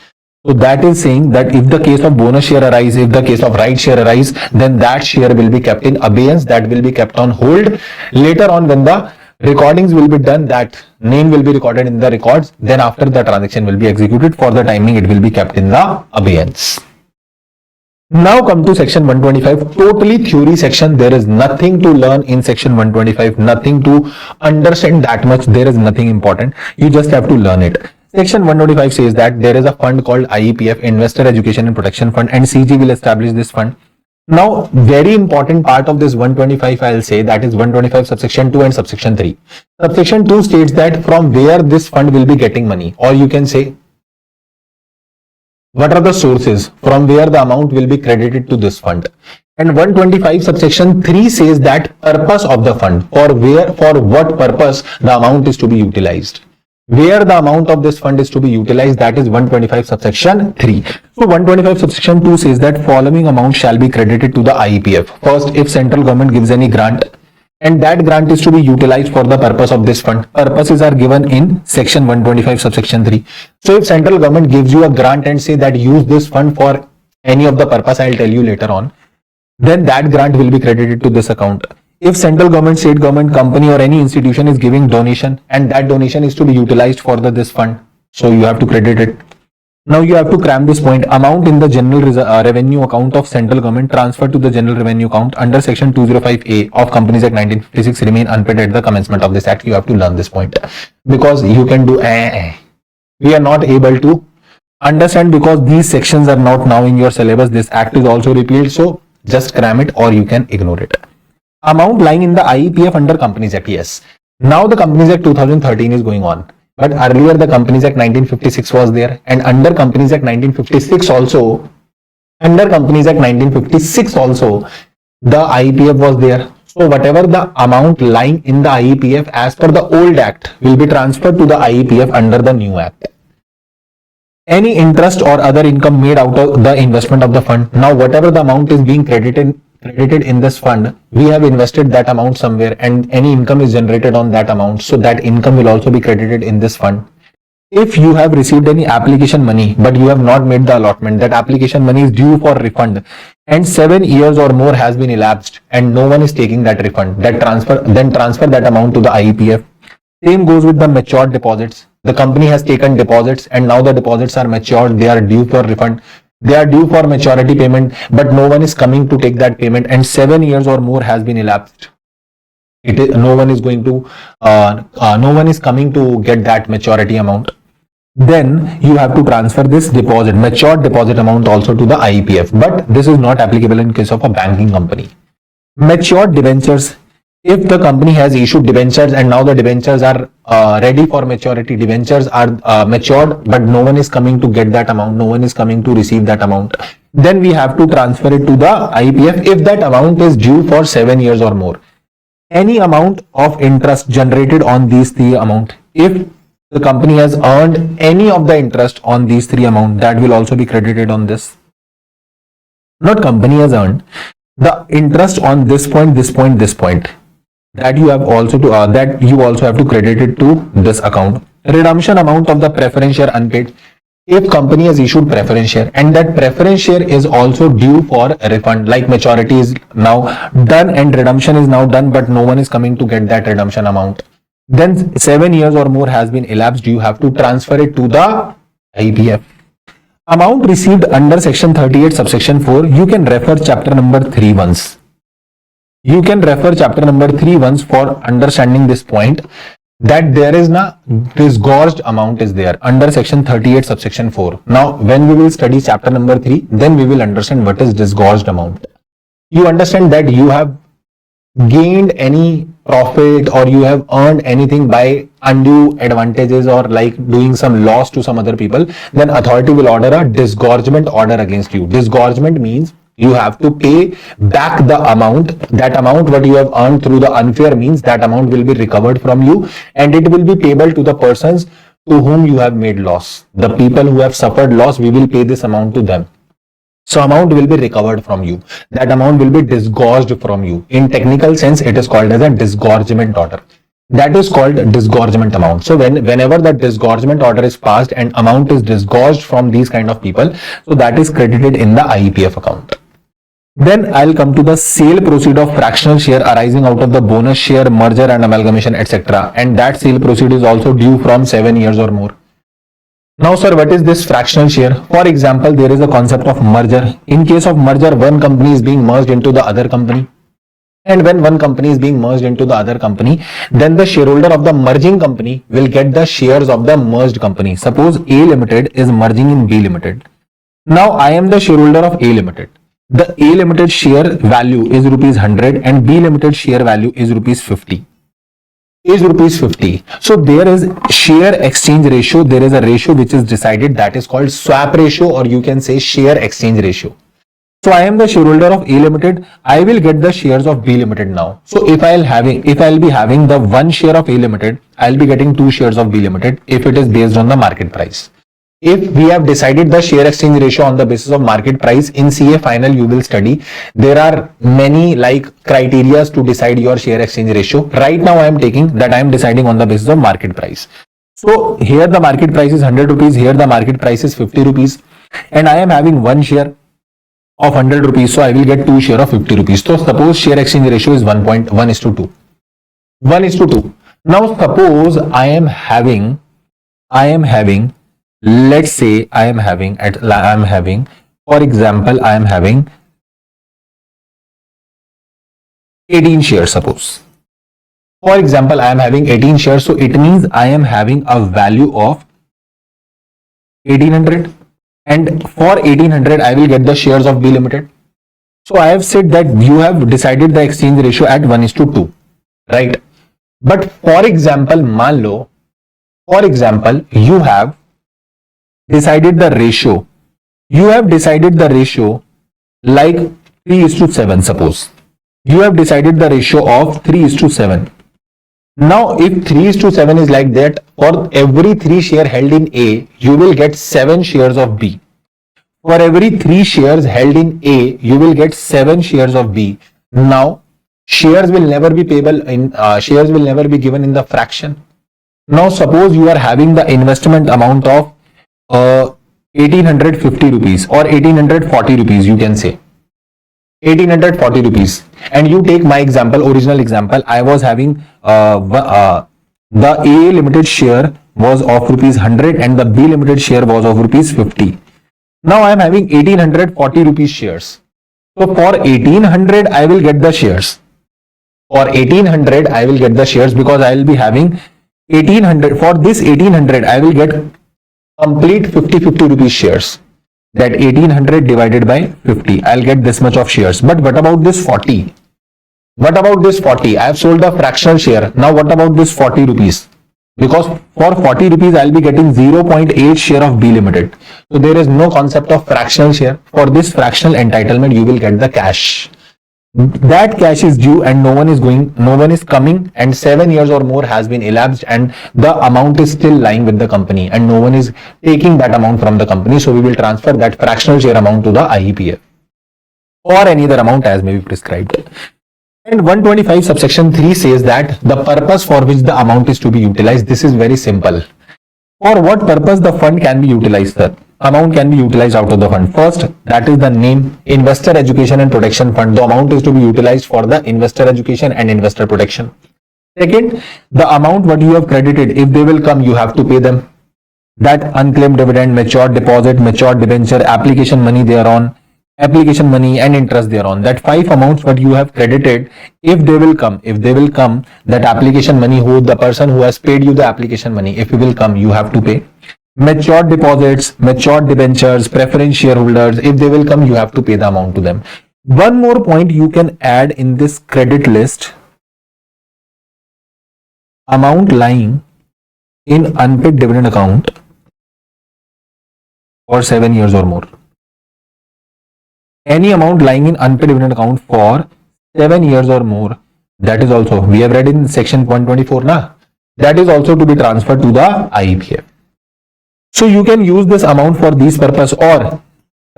So that is saying that if the case of bonus share arise, if the case of right share arise, then that share will be kept in abeyance, that will be kept on hold. Later on, when the recordings will be done, that name will be recorded in the records. Then after the transaction will be executed, for the timing it will be kept in the abeyance. Now come to section 125, totally theory section. There is nothing to learn in section 125, nothing to understand that much. There is nothing important. You just have to learn it. Section 125 says that there is a fund called IEPF, Investor Education and Protection Fund, and CG will establish this fund. Now, very important part of this 125, I'll say, that is 125 subsection 2 and subsection 3. Subsection 2 states that from where this fund will be getting money, or you can say, what are the sources from where the amount will be credited to this fund. And 125 subsection 3 says that purpose of the fund, for what purpose the amount is to be utilized. Where the amount of this fund is to be utilized, that is 125 subsection 3. So 125 subsection 2 says that following amount shall be credited to the IEPF. First, if central government gives any grant and that grant is to be utilized for the purpose of this fund, purposes are given in section 125 subsection 3. So if central government gives you a grant and say that use this fund for any of the purpose, I'll tell you later on, then that grant will be credited to this account. If central government, state government, company or any institution is giving donation and that donation is to be utilized for this fund, so you have to credit it. Now you have to cram this point. Amount in the general revenue account of central government transferred to the general revenue account under section 205A of Companies Act 1956 remain unpaid at the commencement of this act. You have to learn this point because you can do we are not able to understand because these sections are not now in your syllabus. This act is also repealed, so just cram it or you can ignore it. Amount lying in the IEPF under Companies Act. Yes. Now the Companies Act 2013 is going on. But earlier the Companies Act 1956 was there, and under Companies Act 1956 also, the IEPF was there. So whatever the amount lying in the IEPF as per the old act will be transferred to the IEPF under the new act. Any interest or other income made out of the investment of the fund. Now whatever the amount is being credited in this fund, we have invested that amount somewhere and any income is generated on that amount, so that income will also be credited in this fund. If you have received any application money but you have not made the allotment, that application money is due for refund and 7 years or more has been elapsed and no one is taking that refund, then transfer that amount to the IEPF. Same goes with the matured deposits. The company has taken deposits and now the deposits are matured, they are due for refund. They are due for maturity payment, but no one is coming to take that payment and 7 years or more has been elapsed. No one is coming to get that maturity amount. Then you have to transfer this matured deposit amount also to the IEPF. But this is not applicable in case of a banking company. Matured debentures. If the company has issued debentures and now the debentures are ready for maturity, debentures are matured, but no one is coming to get that amount, no one is coming to receive that amount, then we have to transfer it to the IEPF if that amount is due for 7 years or more. Any amount of interest generated on these three amounts, if the company has earned any of the interest on these three amounts, that will also be credited on this. Not company has earned the interest on this point, that you also have to credit it to this account. Redemption amount of the preference share unpaid. If company has issued preference share and that preference share is also due for a refund, like maturity is now done and redemption is now done, but no one is coming to get that redemption amount, then 7 years or more has been elapsed, you have to transfer it to the IEPF. Amount received under section 38 subsection 4, you can refer chapter number 3 once. You can refer chapter number 3 once for understanding this point, that there is disgorged amount is there under section 38 subsection 4. Now when we will study chapter number 3, then we will understand what is disgorged amount. You understand that you have gained any profit or you have earned anything by undue advantages or like doing some loss to some other people, then authority will order a disgorgement order against you. Disgorgement means you have to pay back the amount. That amount what you have earned through the unfair means, that amount will be recovered from you and it will be payable to the persons to whom you have made loss. The people who have suffered loss, we will pay this amount to them. So amount will be recovered from you. That amount will be disgorged from you. In technical sense, it is called as a disgorgement order. That is called disgorgement amount. So whenever that disgorgement order is passed and amount is disgorged from these kind of people, so that is credited in the IEPF account. Then I'll come to the sale proceed of fractional share arising out of the bonus share, merger and amalgamation, etc. And that sale proceed is also due from 7 years or more. Now sir, what is this fractional share? For example, there is a concept of merger. In case of merger, one company is being merged into the other company. And when one company is being merged into the other company, then the shareholder of the merging company will get the shares of the merged company. Suppose A Limited is merging in B Limited. Now I am the shareholder of A Limited. The A Limited share value is rupees 100 and B Limited share value is rupees 50. So there is share exchange ratio. There is a ratio which is decided, that is called swap ratio, or you can say share exchange ratio. So I am the shareholder of A Limited. I will get the shares of B Limited now. So if I'll be having the one share of A Limited, I'll be getting two shares of B Limited if it is based on the market price. If we have decided the share exchange ratio on the basis of market price, in CA final you will study there are many criteria to decide your share exchange ratio. Right now I am taking that I am deciding on the basis of market price. So here the market price is 100 rupees, here the market price is 50 rupees, and I am having one share of 100 rupees, so I will get two share of 50 rupees. So suppose share exchange ratio is 1.1:2. 1:2. Now suppose I am having, let's say I am having, for example, I am having 18 shares, suppose. For example, I am having 18 shares, so it means I am having a value of 1800. And for 1800, I will get the shares of B Limited. So I have said that you have decided the exchange ratio at 1:2, right? But for example, you have decided the ratio. You have decided the ratio like 3:7, suppose. You have decided the ratio of 3:7. Now, if 3:7 is like that, for every 3 share held in A, you will get 7 shares of B. For every 3 shares held in A, you will get 7 shares of B. Now, shares will never be payable in shares will never be given in the fraction. Now, suppose you are having the investment amount of 1850 rupees or 1840 rupees, you can say 1840 rupees, and you take my example, original example. I was having the A Limited share was of rupees 100 and the B Limited share was of rupees 50. Now I am having 1840 rupees shares. So for 1800 I will get the shares. For 1800 I will get the shares because I will be having 1800. For this 1800 I will get complete 50 rupees shares. That 1800 divided by 50, I'll get this much of shares. But what about this 40? What about this 40? I have sold the fractional share. Now what about this 40 rupees? Because for 40 rupees, I'll be getting 0.8 share of B Limited. So there is no concept of fractional share. For this fractional entitlement, you will get the cash. That cash is due and no one is coming, and 7 years or more has been elapsed and the amount is still lying with the company and no one is taking that amount from the company. So we will transfer that fractional share amount to the IEPF or any other amount as may be prescribed. And 125 subsection 3 says that the purpose for which the amount is to be utilized. This is very simple. For what purpose the fund can be utilized, sir? Amount can be utilized out of the fund. First, that is the name, Investor Education and Protection Fund. The amount is to be utilized for the investor education and investor protection. Second, the amount what you have credited, if they will come, you have to pay them. That unclaimed dividend, matured deposit, matured debenture, application money thereon, application money and interest thereon. That 5 amounts what you have credited, if they will come, that application money, who the person who has paid you the application money, if he will come, you have to pay. Matured deposits, matured debentures, preference shareholders, if they will come, you have to pay the amount to them. One more point you can add in this credit list: amount lying in unpaid dividend account for 7 years or more. Any amount lying in unpaid dividend account for 7 years or more, that is also, we have read in section 124 na, that is also to be transferred to the IEPF. So you can use this amount for these purpose. Or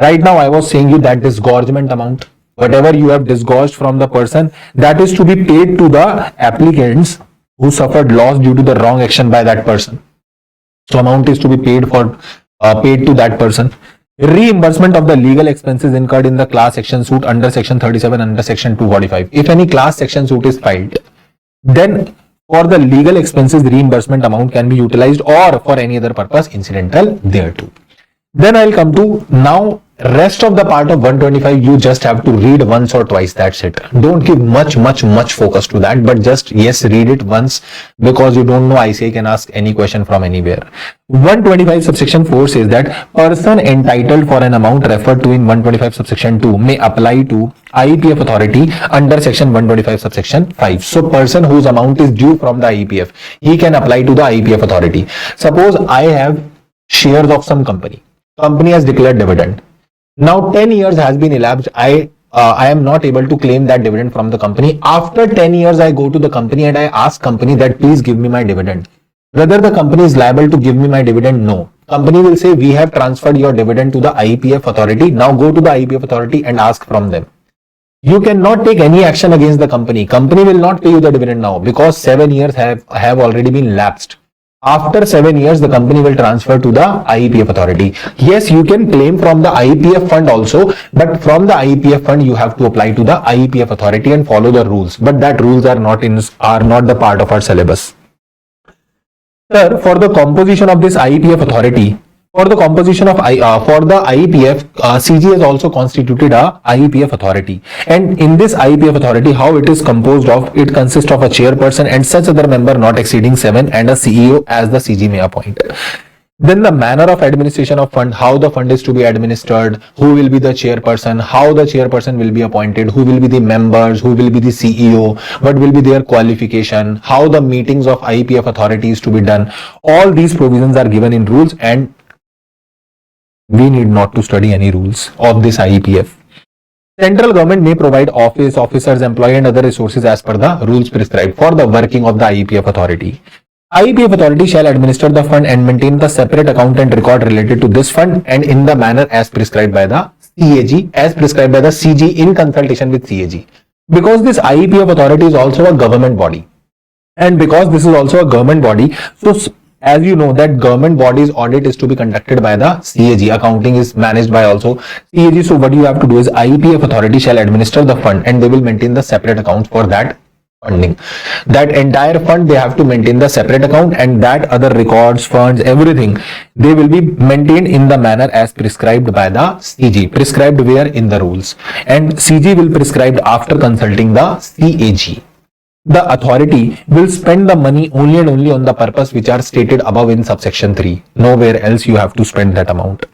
right now I was saying you that disgorgement amount, whatever you have disgorged from the person, that is to be paid to the applicants who suffered loss due to the wrong action by that person. So amount is to be paid to that person. Reimbursement of the legal expenses incurred in the class action suit under section 37, under section 245. If any class action suit is filed, then for the legal expenses, reimbursement amount can be utilized, or for any other purpose incidental thereto. Then I'll come to now rest of the part of 125 you just have to read once or twice, that's it. Don't give much focus to that, but just yes, read it once, because you don't know, ICAI can ask any question from anywhere. 125 subsection 4 says that person entitled for an amount referred to in 125 subsection 2 may apply to IEPF authority under section 125 subsection 5. So person whose amount is due from the IEPF, he can apply to the IEPF authority. Suppose I have shares of some company has declared dividend. Now 10 years has been elapsed. I am not able to claim that dividend from the company. After 10 years, I go to the company and I ask company that please give me my dividend. Whether the company is liable to give me my dividend? No. Company will say we have transferred your dividend to the IEPF authority. Now go to the IEPF authority and ask from them. You cannot take any action against the company. Company will not pay you the dividend now because 7 years have already been lapsed. After 7 years, the company will transfer to the IEPF authority. Yes, you can claim from the IEPF fund also, but from the IEPF fund, you have to apply to the IEPF authority and follow the rules. But that rules are not the part of our syllabus. Sir, for the composition of this IEPF authority, for the composition of for the IEPF, CG has also constituted a IEPF authority. And in this IEPF authority, how it is composed of, it consists of a chairperson and such other member not exceeding 7 and a CEO as the CG may appoint. Then the manner of administration of fund, how the fund is to be administered, who will be the chairperson, how the chairperson will be appointed, who will be the members, who will be the CEO, what will be their qualification, how the meetings of IEPF authority is to be done. All these provisions are given in rules, and we need not to study any rules of this IEPF. Central government may provide office, officers, employee and other resources as per the rules prescribed for the working of the IEPF authority. IEPF authority shall administer the fund and maintain the separate account and record related to this fund and in the manner as prescribed by the CAG, as prescribed by the CG in consultation with CAG. Because this IEPF authority is also a government body, and because this is also a government body, so as you know that government bodies audit is to be conducted by the CAG, accounting is managed by also CAG. So what you have to do is IEPF authority shall administer the fund and they will maintain the separate accounts for that funding. That entire fund they have to maintain the separate account, and that other records, funds, everything they will be maintained in the manner as prescribed by the CG. Prescribed where? In the rules, and CG will prescribe after consulting the CAG. The authority will spend the money only and only on the purpose which are stated above in subsection 3. Nowhere else you have to spend that amount.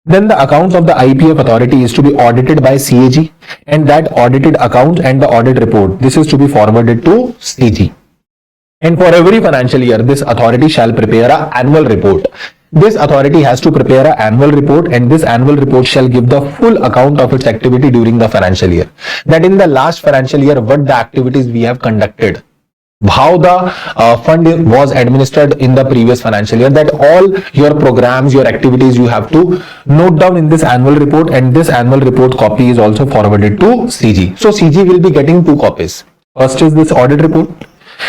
Then the accounts of the IEPF authority is to be audited by CAG, and that audited account and the audit report, this is to be forwarded to CG. And for every financial year, this authority shall prepare an annual report. This authority has to prepare an annual report, and this annual report shall give the full account of its activity during the financial year. That in the last financial year, what the activities we have conducted, how the fund was administered in the previous financial year, that all your programs, your activities you have to note down in this annual report, and this annual report copy is also forwarded to CG. So CG will be getting 2 copies. First is this audit report,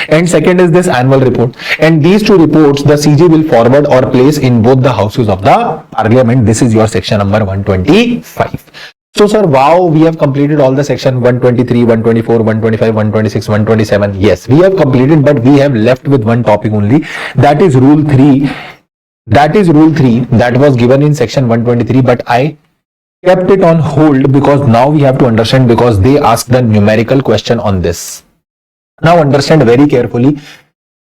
and second is this annual report, and these 2 reports the CG will forward or place in both the houses of the parliament. This is your section number 125. So sir, wow, we have completed all the section 123, 124, 125, 126, 127. Yes, we have completed, but we have left with one topic only, that is rule 3. That is rule 3 that was given in section 123, but I kept it on hold because now we have to understand, because they asked the numerical question on this. Now understand very carefully.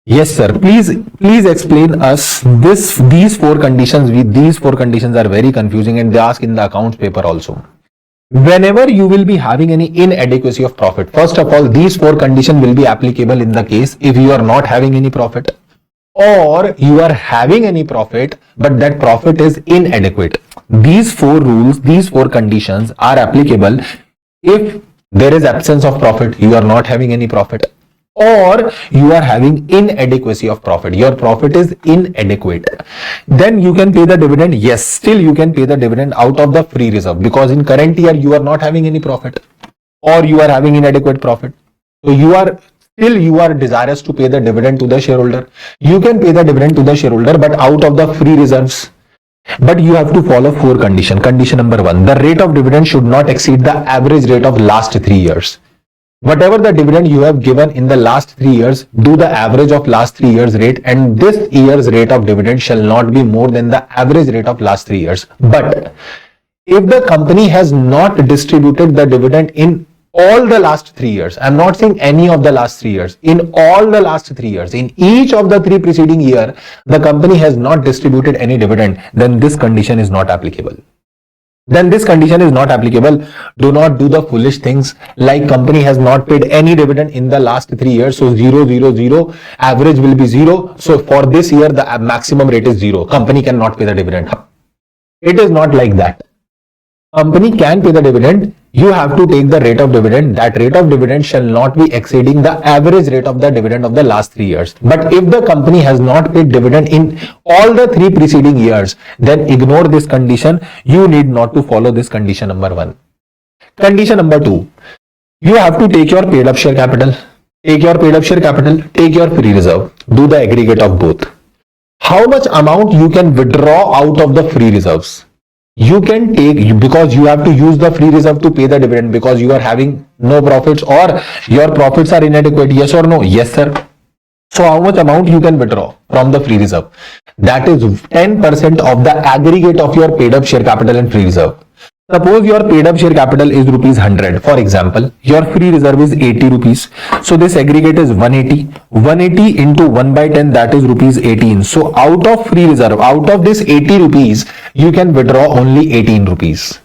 Yes sir, please explain us these 4 conditions. These 4 conditions are very confusing, and they ask in the accounts paper also. Whenever you will be having any inadequacy of profit, first of all, these 4 conditions will be applicable in the case if you are not having any profit, or you are having any profit but that profit is inadequate. These 4 rules, these 4 conditions are applicable if there is absence of profit, you are not having any profit, or you are having inadequacy of profit, your profit is inadequate. Then you can pay the dividend. Yes, still you can pay the dividend out of the free reserve, because in current year you are not having any profit, or you are having inadequate profit. So you are desirous to pay the dividend to the shareholder. You can pay the dividend to the shareholder, but out of the free reserves. But you have to follow 4 conditions. Condition number 1, the rate of dividend should not exceed the average rate of last 3 years. Whatever the dividend you have given in the last 3 years, do the average of last 3 years rate, and this year's rate of dividend shall not be more than the average rate of last 3 years. But if the company has not distributed the dividend in all the last 3 years, I'm not saying any of the last 3 years, in all the last 3 years, in each of the 3 preceding year, the company has not distributed any dividend, then this condition is not applicable. Then this condition is not applicable. Do not do the foolish things like company has not paid any dividend in the last 3 years. So 0, 0, 0, average will be 0. So for this year, the maximum rate is 0. Company cannot pay the dividend. It is not like that. Company can pay the dividend. You have to take the rate of dividend. That rate of dividend shall not be exceeding the average rate of the dividend of the last 3 years. But if the company has not paid dividend in all the 3 preceding years, then ignore this condition. You need not to follow this condition number 1. Condition number 2. You have to take your paid up share capital. Take your paid up share capital. Take your free reserve. Do the aggregate of both. How much amount you can withdraw out of the free reserves? You can take, because you have to use the free reserve to pay the dividend because you are having no profits or your profits are inadequate. Yes or no? Yes, sir. So how much amount you can withdraw from the free reserve? That is 10% of the aggregate of your paid up share capital and free reserve. Suppose your paid up share capital is rupees 100. For example, your free reserve is 80 rupees. So this aggregate is 180. 180 into 1 by 10, that is rupees 18. So out of free reserve, out of this 80 rupees, you can withdraw only 18 rupees.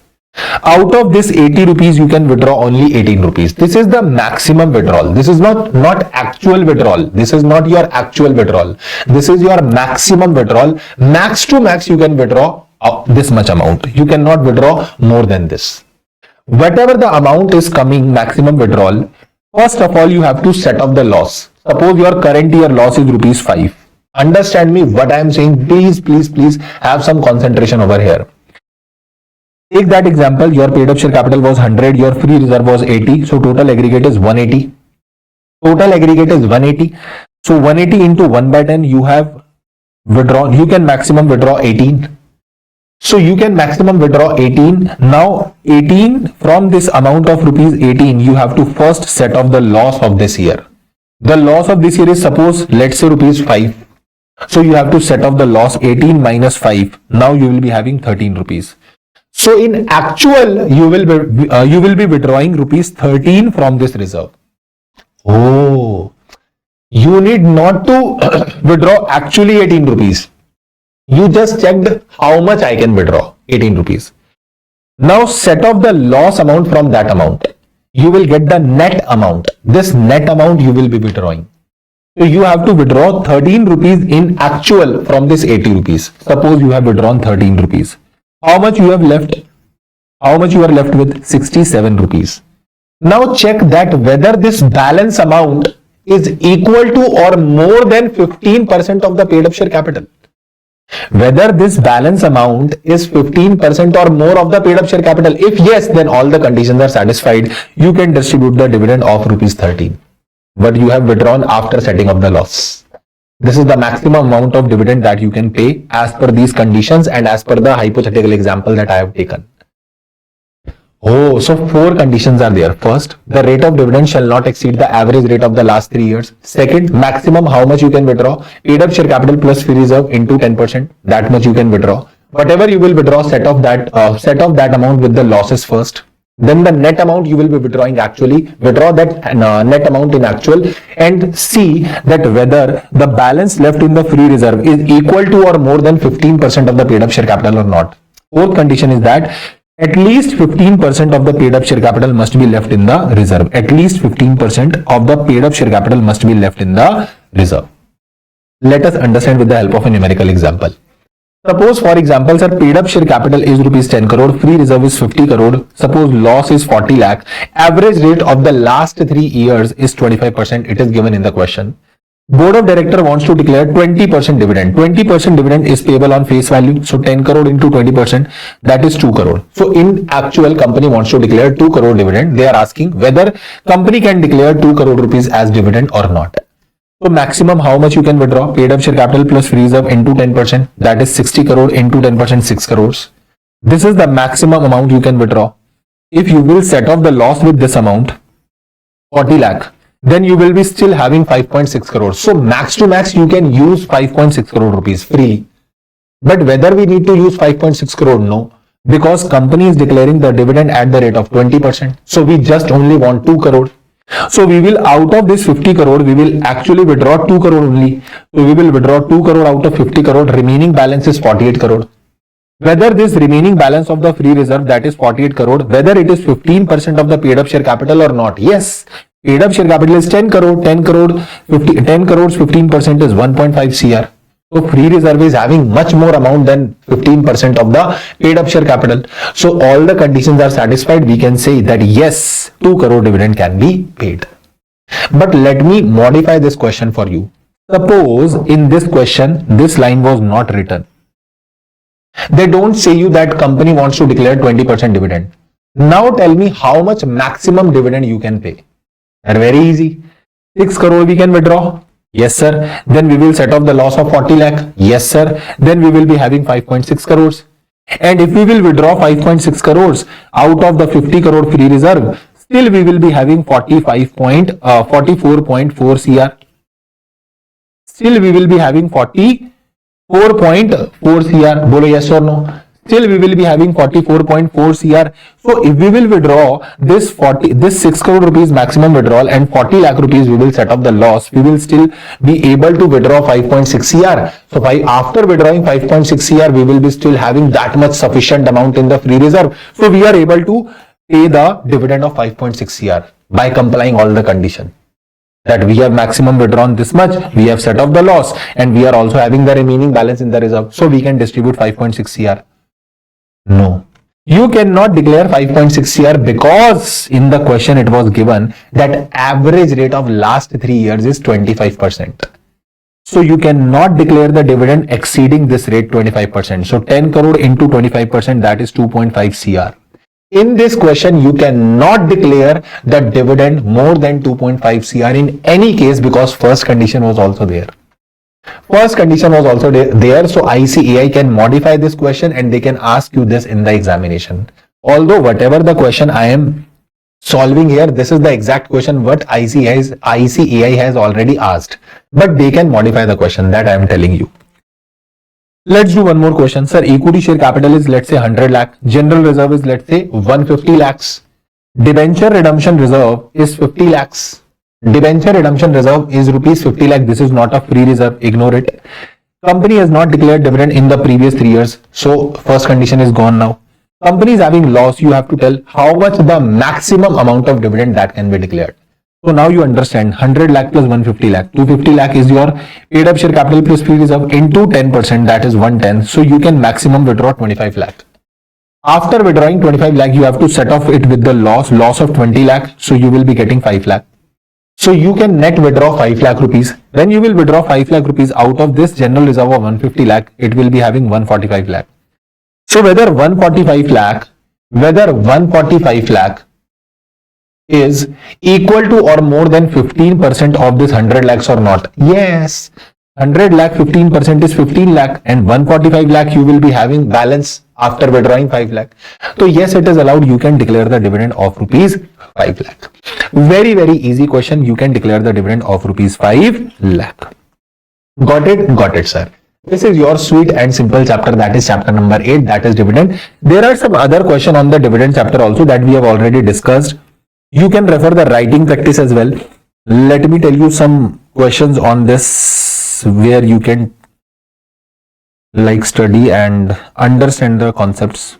Out of this 80 rupees, you can withdraw only 18 rupees. This is the maximum withdrawal. This is not actual withdrawal. This is not your actual withdrawal. This is your maximum withdrawal. Max to max, you can withdraw this much amount. You cannot withdraw more than this. Whatever the amount is coming, maximum withdrawal, first of all, you have to set off the loss. Suppose your current year loss is rupees 5. Understand me what I am saying. Please, please, please have some concentration over here. Take that example. Your paid up share capital was 100. Your free reserve was 80. So total aggregate is 180. Total aggregate is 180. So 180 into 1 by 10, you have withdrawn. You can maximum withdraw 18. So you can maximum withdraw 18. Now 18 from this amount of rupees 18, you have to first set off the loss of this year. The loss of this year is, suppose, let's say rupees 5. So you have to set off the loss 18 minus 5. Now you will be having 13 rupees. So in actual, you will be withdrawing rupees 13 from this reserve. Oh, you need not to withdraw actually 18 rupees. You just checked how much I can withdraw, 18 rupees. Now set off the loss amount from that amount. You will get the net amount. This net amount you will be withdrawing. So you have to withdraw 13 rupees in actual from this 80 rupees. Suppose you have withdrawn 13 rupees. How much you have left? How much you are left with? 67 rupees. Now check that whether this balance amount is equal to or more than 15% of the paid up share capital. Whether this balance amount is 15% or more of the paid up share capital. If yes, then all the conditions are satisfied. You can distribute the dividend of rupees 13. But you have withdrawn after setting up the loss. This is the maximum amount of dividend that you can pay as per these conditions and as per the hypothetical example that I have taken. Oh, so 4 conditions are there. First, the rate of dividend shall not exceed the average rate of the last 3 years. Second, maximum how much you can withdraw. Paid up share capital plus free reserve into 10%. That much you can withdraw. Whatever you will withdraw, set off that amount with the losses first. Then the net amount you will be withdrawing actually. Withdraw that net amount in actual and see that whether the balance left in the free reserve is equal to or more than 15% of the paid up share capital or not. Fourth condition is that at least 15% of the paid up share capital must be left in the reserve. At least 15% of the paid up share capital must be left in the reserve. Let us understand with the help of a numerical example. Suppose, for example, sir, paid up share capital is rupees 10 crore, free reserve is 50 crore. Suppose loss is 40 lakh. Average rate of the last 3 years is 25%. It is given in the question. Board of Director wants to declare 20% dividend. 20% dividend is payable on face value. So 10 crore into 20%, that is 2 crore. So in actual, company wants to declare 2 crore dividend. They are asking whether company can declare 2 crore rupees as dividend or not. So maximum how much you can withdraw? Paid up share capital plus free reserve into 10%. That is 60 crore into 10%, 6 crores. This is the maximum amount you can withdraw. If you will set off the loss with this amount, 40 lakh. Then you will be still having 5.6 crores. So max to max, you can use 5.6 crore rupees freely. But whether we need to use 5.6 crore, no. because company is declaring the dividend at the rate of 20%. So we just only want 2 crore. So we will, out of this 50 crore, we will actually withdraw 2 crore only. So we will withdraw 2 crore out of 50 crore. Remaining balance is 48 crore. Whether this remaining balance of the free reserve, that is 48 crore, whether it is 15% of the paid up share capital or not. Yes, paid up share capital is 10 crore, 10 crore, 10 crores, 15% is 1.5 crore. So free reserve is having much more amount than 15% of the paid up share capital. So all the conditions are satisfied. We can say that yes, 2 crore dividend can be paid. But let me modify this question for you. Suppose in this question, this line was not written. They don't say you that company wants to declare 20% dividend. Now tell me how much maximum dividend you can pay. They're very easy. 6 crore we can withdraw. Yes, sir. Then we will set off the loss of 40 lakh. Yes, sir. Then we will be having 5.6 crores. And if we will withdraw 5.6 crores out of the 50 crore free reserve, still we will be having 44.4 crore. Still we will be having 44.4 crore. Bolo yes or no? Still we will be having 44.4 crore. So if we will withdraw this 6 crore rupees maximum withdrawal and 40 lakh rupees we will set off the loss, we will still be able to withdraw 5.6 crore. So after withdrawing 5.6 crore, we will be still having that much sufficient amount in the free reserve. So we are able to pay the dividend of 5.6 crore by complying all the conditions. That we have maximum withdrawn this much, we have set off the loss, and we are also having the remaining balance in the reserve. So we can distribute 5.6 crore. No, you cannot declare 5.6 crore because in the question it was given that average rate of last 3 years is 25%. So you cannot declare the dividend exceeding this rate 25%. So 10 crore into 25%, that is 2.5 crore. In this question, you cannot declare the dividend more than 2.5 crore in any case because first condition was also there. First condition was also there. So ICAI can modify this question and they can ask you this in the examination. Although whatever the question I am solving here, this is the exact question what ICAI has already asked. But they can modify the question, that I am telling you. Let's do one more question. Sir, equity share capital is let's say 100 lakh. General reserve is let's say 150 lakhs. Debenture redemption reserve is 50 lakhs. Debenture redemption reserve is rupees 50 lakh. This is not a free reserve. Ignore it. Company has not declared dividend in the previous 3 years. So first condition is gone now. Company is having loss. You have to tell how much the maximum amount of dividend that can be declared. So now you understand 100 lakh plus 150 lakh. 250 lakh is your paid up share capital plus free reserve into 10%, that is 110. So you can maximum withdraw 25 lakh. After withdrawing 25 lakh, you have to set off it with the loss of 20 lakh. So you will be getting 5 lakh. So you can net withdraw 5 lakh rupees. When you will withdraw 5 lakh rupees out of this general reserve of 150 lakh, it will be having 145 lakh. So whether 145 lakh is equal to or more than 15% of this 100 lakhs or not? Yes, 100 lakh 15% is 15 lakh and 145 lakh you will be having balance after withdrawing 5 lakh. So yes, it is allowed. You can declare the dividend of rupees 5 lakh. Very, very easy question. You can declare the dividend of rupees 5 lakh. Got it? Got it, sir. This is your sweet and simple chapter, that is chapter number 8, that is dividend. There are some other questions on the dividend chapter also that we have already discussed. You can refer the writing practice as well. Let me tell you some questions on this where you can study and understand the concepts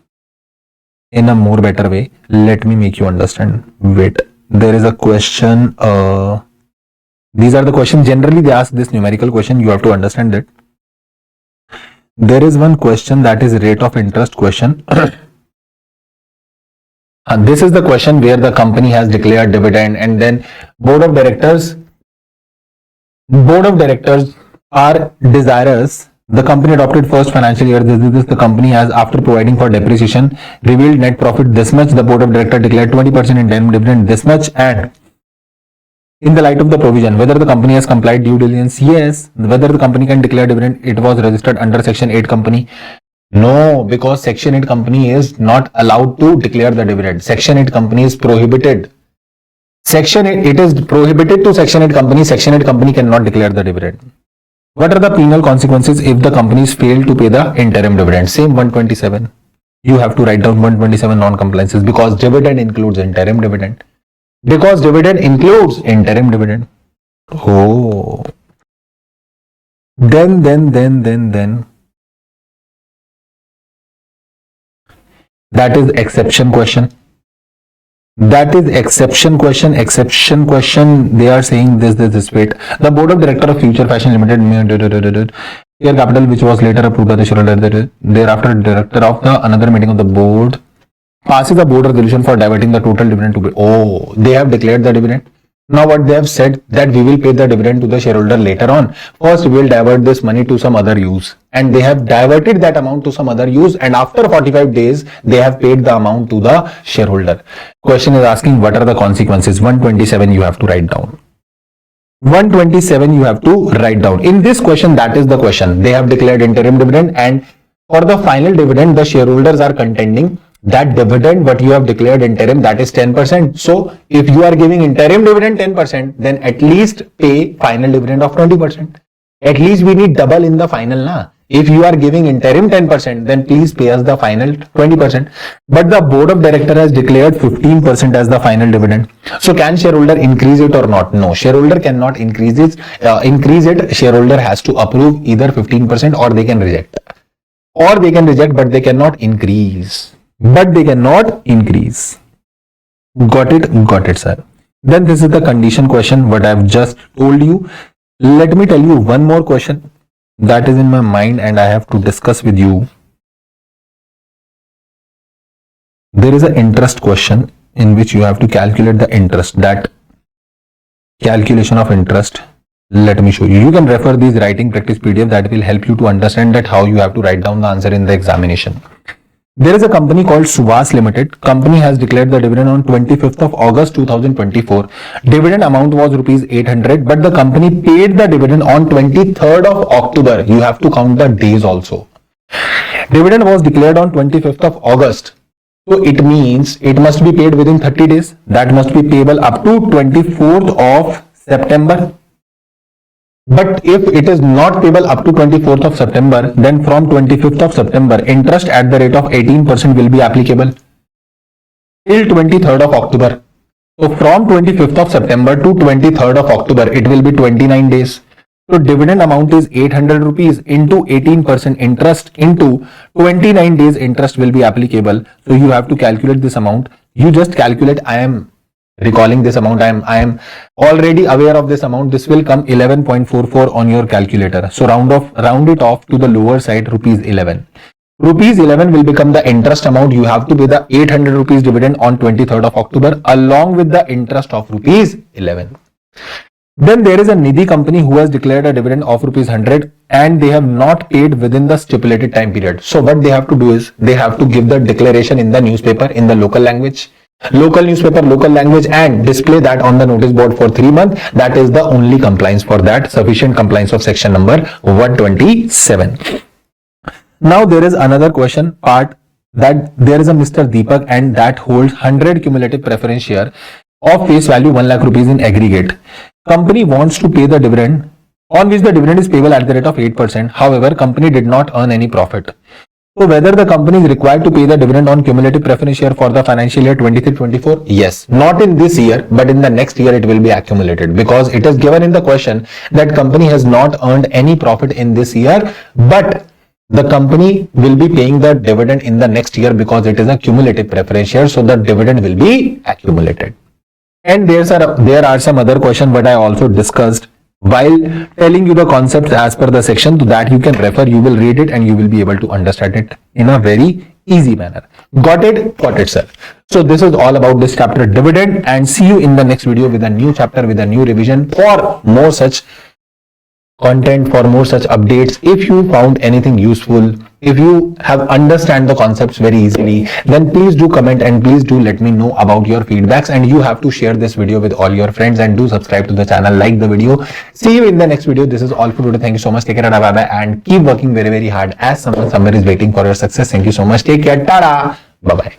in a more better way. Let me make you understand. Wait, there is a question. These are the questions. Generally, they ask this numerical question. You have to understand that. There is one question that is rate of interest question. This is the question where the company has declared dividend and then board of directors are desirous. The company adopted first financial year. This the company has, after providing for depreciation, revealed net profit this much. The board of directors declared 20% in dividend this much, and in the light of the provision, whether the company has complied due diligence? Yes. Whether the company can declare dividend? It was registered under Section 8 company. No, because Section 8 company is not allowed to declare the dividend. Section 8 company is prohibited. Section 8, it is prohibited to Section 8 company. Section 8 company cannot declare the dividend. What are the penal consequences if the companies fail to pay the interim dividend? Same 127. You have to write down 127 non-compliances because dividend includes interim dividend. Because dividend includes interim dividend. Oh. Then. That is exception question. That is exception question. Exception question. They are saying this. Wait. The board of director of Future Fashion Limited share capital which was later approved by the shareholder. Thereafter, director of the another meeting of the board passes a board resolution for diverting the total dividend to be. Oh, they have declared the dividend. Now what they have said that we will pay the dividend to the shareholder later on. First we will divert this money to some other use, and they have diverted that amount to some other use, and after 45 days they have paid the amount to the shareholder. Question is asking what are the consequences. 127 you have to write down. 127 you have to write down. In this question, that is the question. They have declared interim dividend, and for the final dividend the shareholders are contending that dividend what you have declared interim, that is 10%. So if you are giving interim dividend 10%, then at least pay final dividend of 20%. At least we need double in the final na. If you are giving interim 10%, then please pay us the final 20%. But the board of director has declared 15% as the final dividend. So can shareholder increase it or not? No, shareholder cannot increase it. Shareholder has to approve either 15% or they can reject. Or they can reject, but they cannot increase. Got it, sir. Then this is the condition question what I have just told you. Let me tell you one more question that is in my mind and I have to discuss with you. There is an interest question in which you have to calculate the interest. That calculation of interest, let me show you. You can refer these writing practice PDF that will help you to understand that how you have to write down the answer in the examination. There is a company called Suvas Limited. Company has declared the dividend on 25th of August 2024. Dividend amount was rupees 800, but the company paid the dividend on 23rd of October. You have to count the days also. Dividend was declared on 25th of August. So it means it must be paid within 30 days. That must be payable up to 24th of September. But if it is not payable up to 24th of September, then from 25th of September, interest at the rate of 18% will be applicable till 23rd of October. So from 25th of September to 23rd of October, it will be 29 days. So dividend amount is 800 rupees into 18% interest into 29 days interest will be applicable. So you have to calculate this amount. You just calculate. I am recalling this amount. I am already aware of this amount. This will come 11.44 on your calculator. So round it off to the lower side, rupees 11. Rupees 11 will become the interest amount. You have to pay the 800 rupees dividend on 23rd of October along with the interest of rupees 11. Then there is a Nidhi company who has declared a dividend of rupees 100 and they have not paid within the stipulated time period. So what they have to do is they have to give the declaration in the newspaper in the local language. Local newspaper, local language, and display that on the notice board for 3 months. That is the only compliance for that, sufficient compliance of section number 127. Now there is another question part that there is a Mr. Deepak and that holds 100 cumulative preference share of face value 1 lakh rupees in aggregate. Company wants to pay the dividend on which the dividend is payable at the rate of 8%. However, company did not earn any profit. So whether the company is required to pay the dividend on cumulative preference share for the financial year 23-24? Yes. Not in this year, but in the next year it will be accumulated because it is given in the question that company has not earned any profit in this year, but the company will be paying the dividend in the next year because it is a cumulative preference share. So the dividend will be accumulated. And there are some other questions that I also discussed while telling you the concepts as per the section, so that you can refer, you will read it and you will be able to understand it in a very easy manner. Got it? Got it, sir. So this is all about this chapter dividend, and see you in the next video with a new chapter, with a new revision for more such content, for more such updates. If you found anything useful, if you have understand the concepts very easily, then please do comment and please do let me know about your feedbacks, and you have to share this video with all your friends and do subscribe to the channel, like the video. See you in the next video. This is all for today. Thank you so much. Take care. Bye bye, and keep working very, very hard as somewhere is waiting for your success. Thank you so much. Take care. Tada. Bye bye.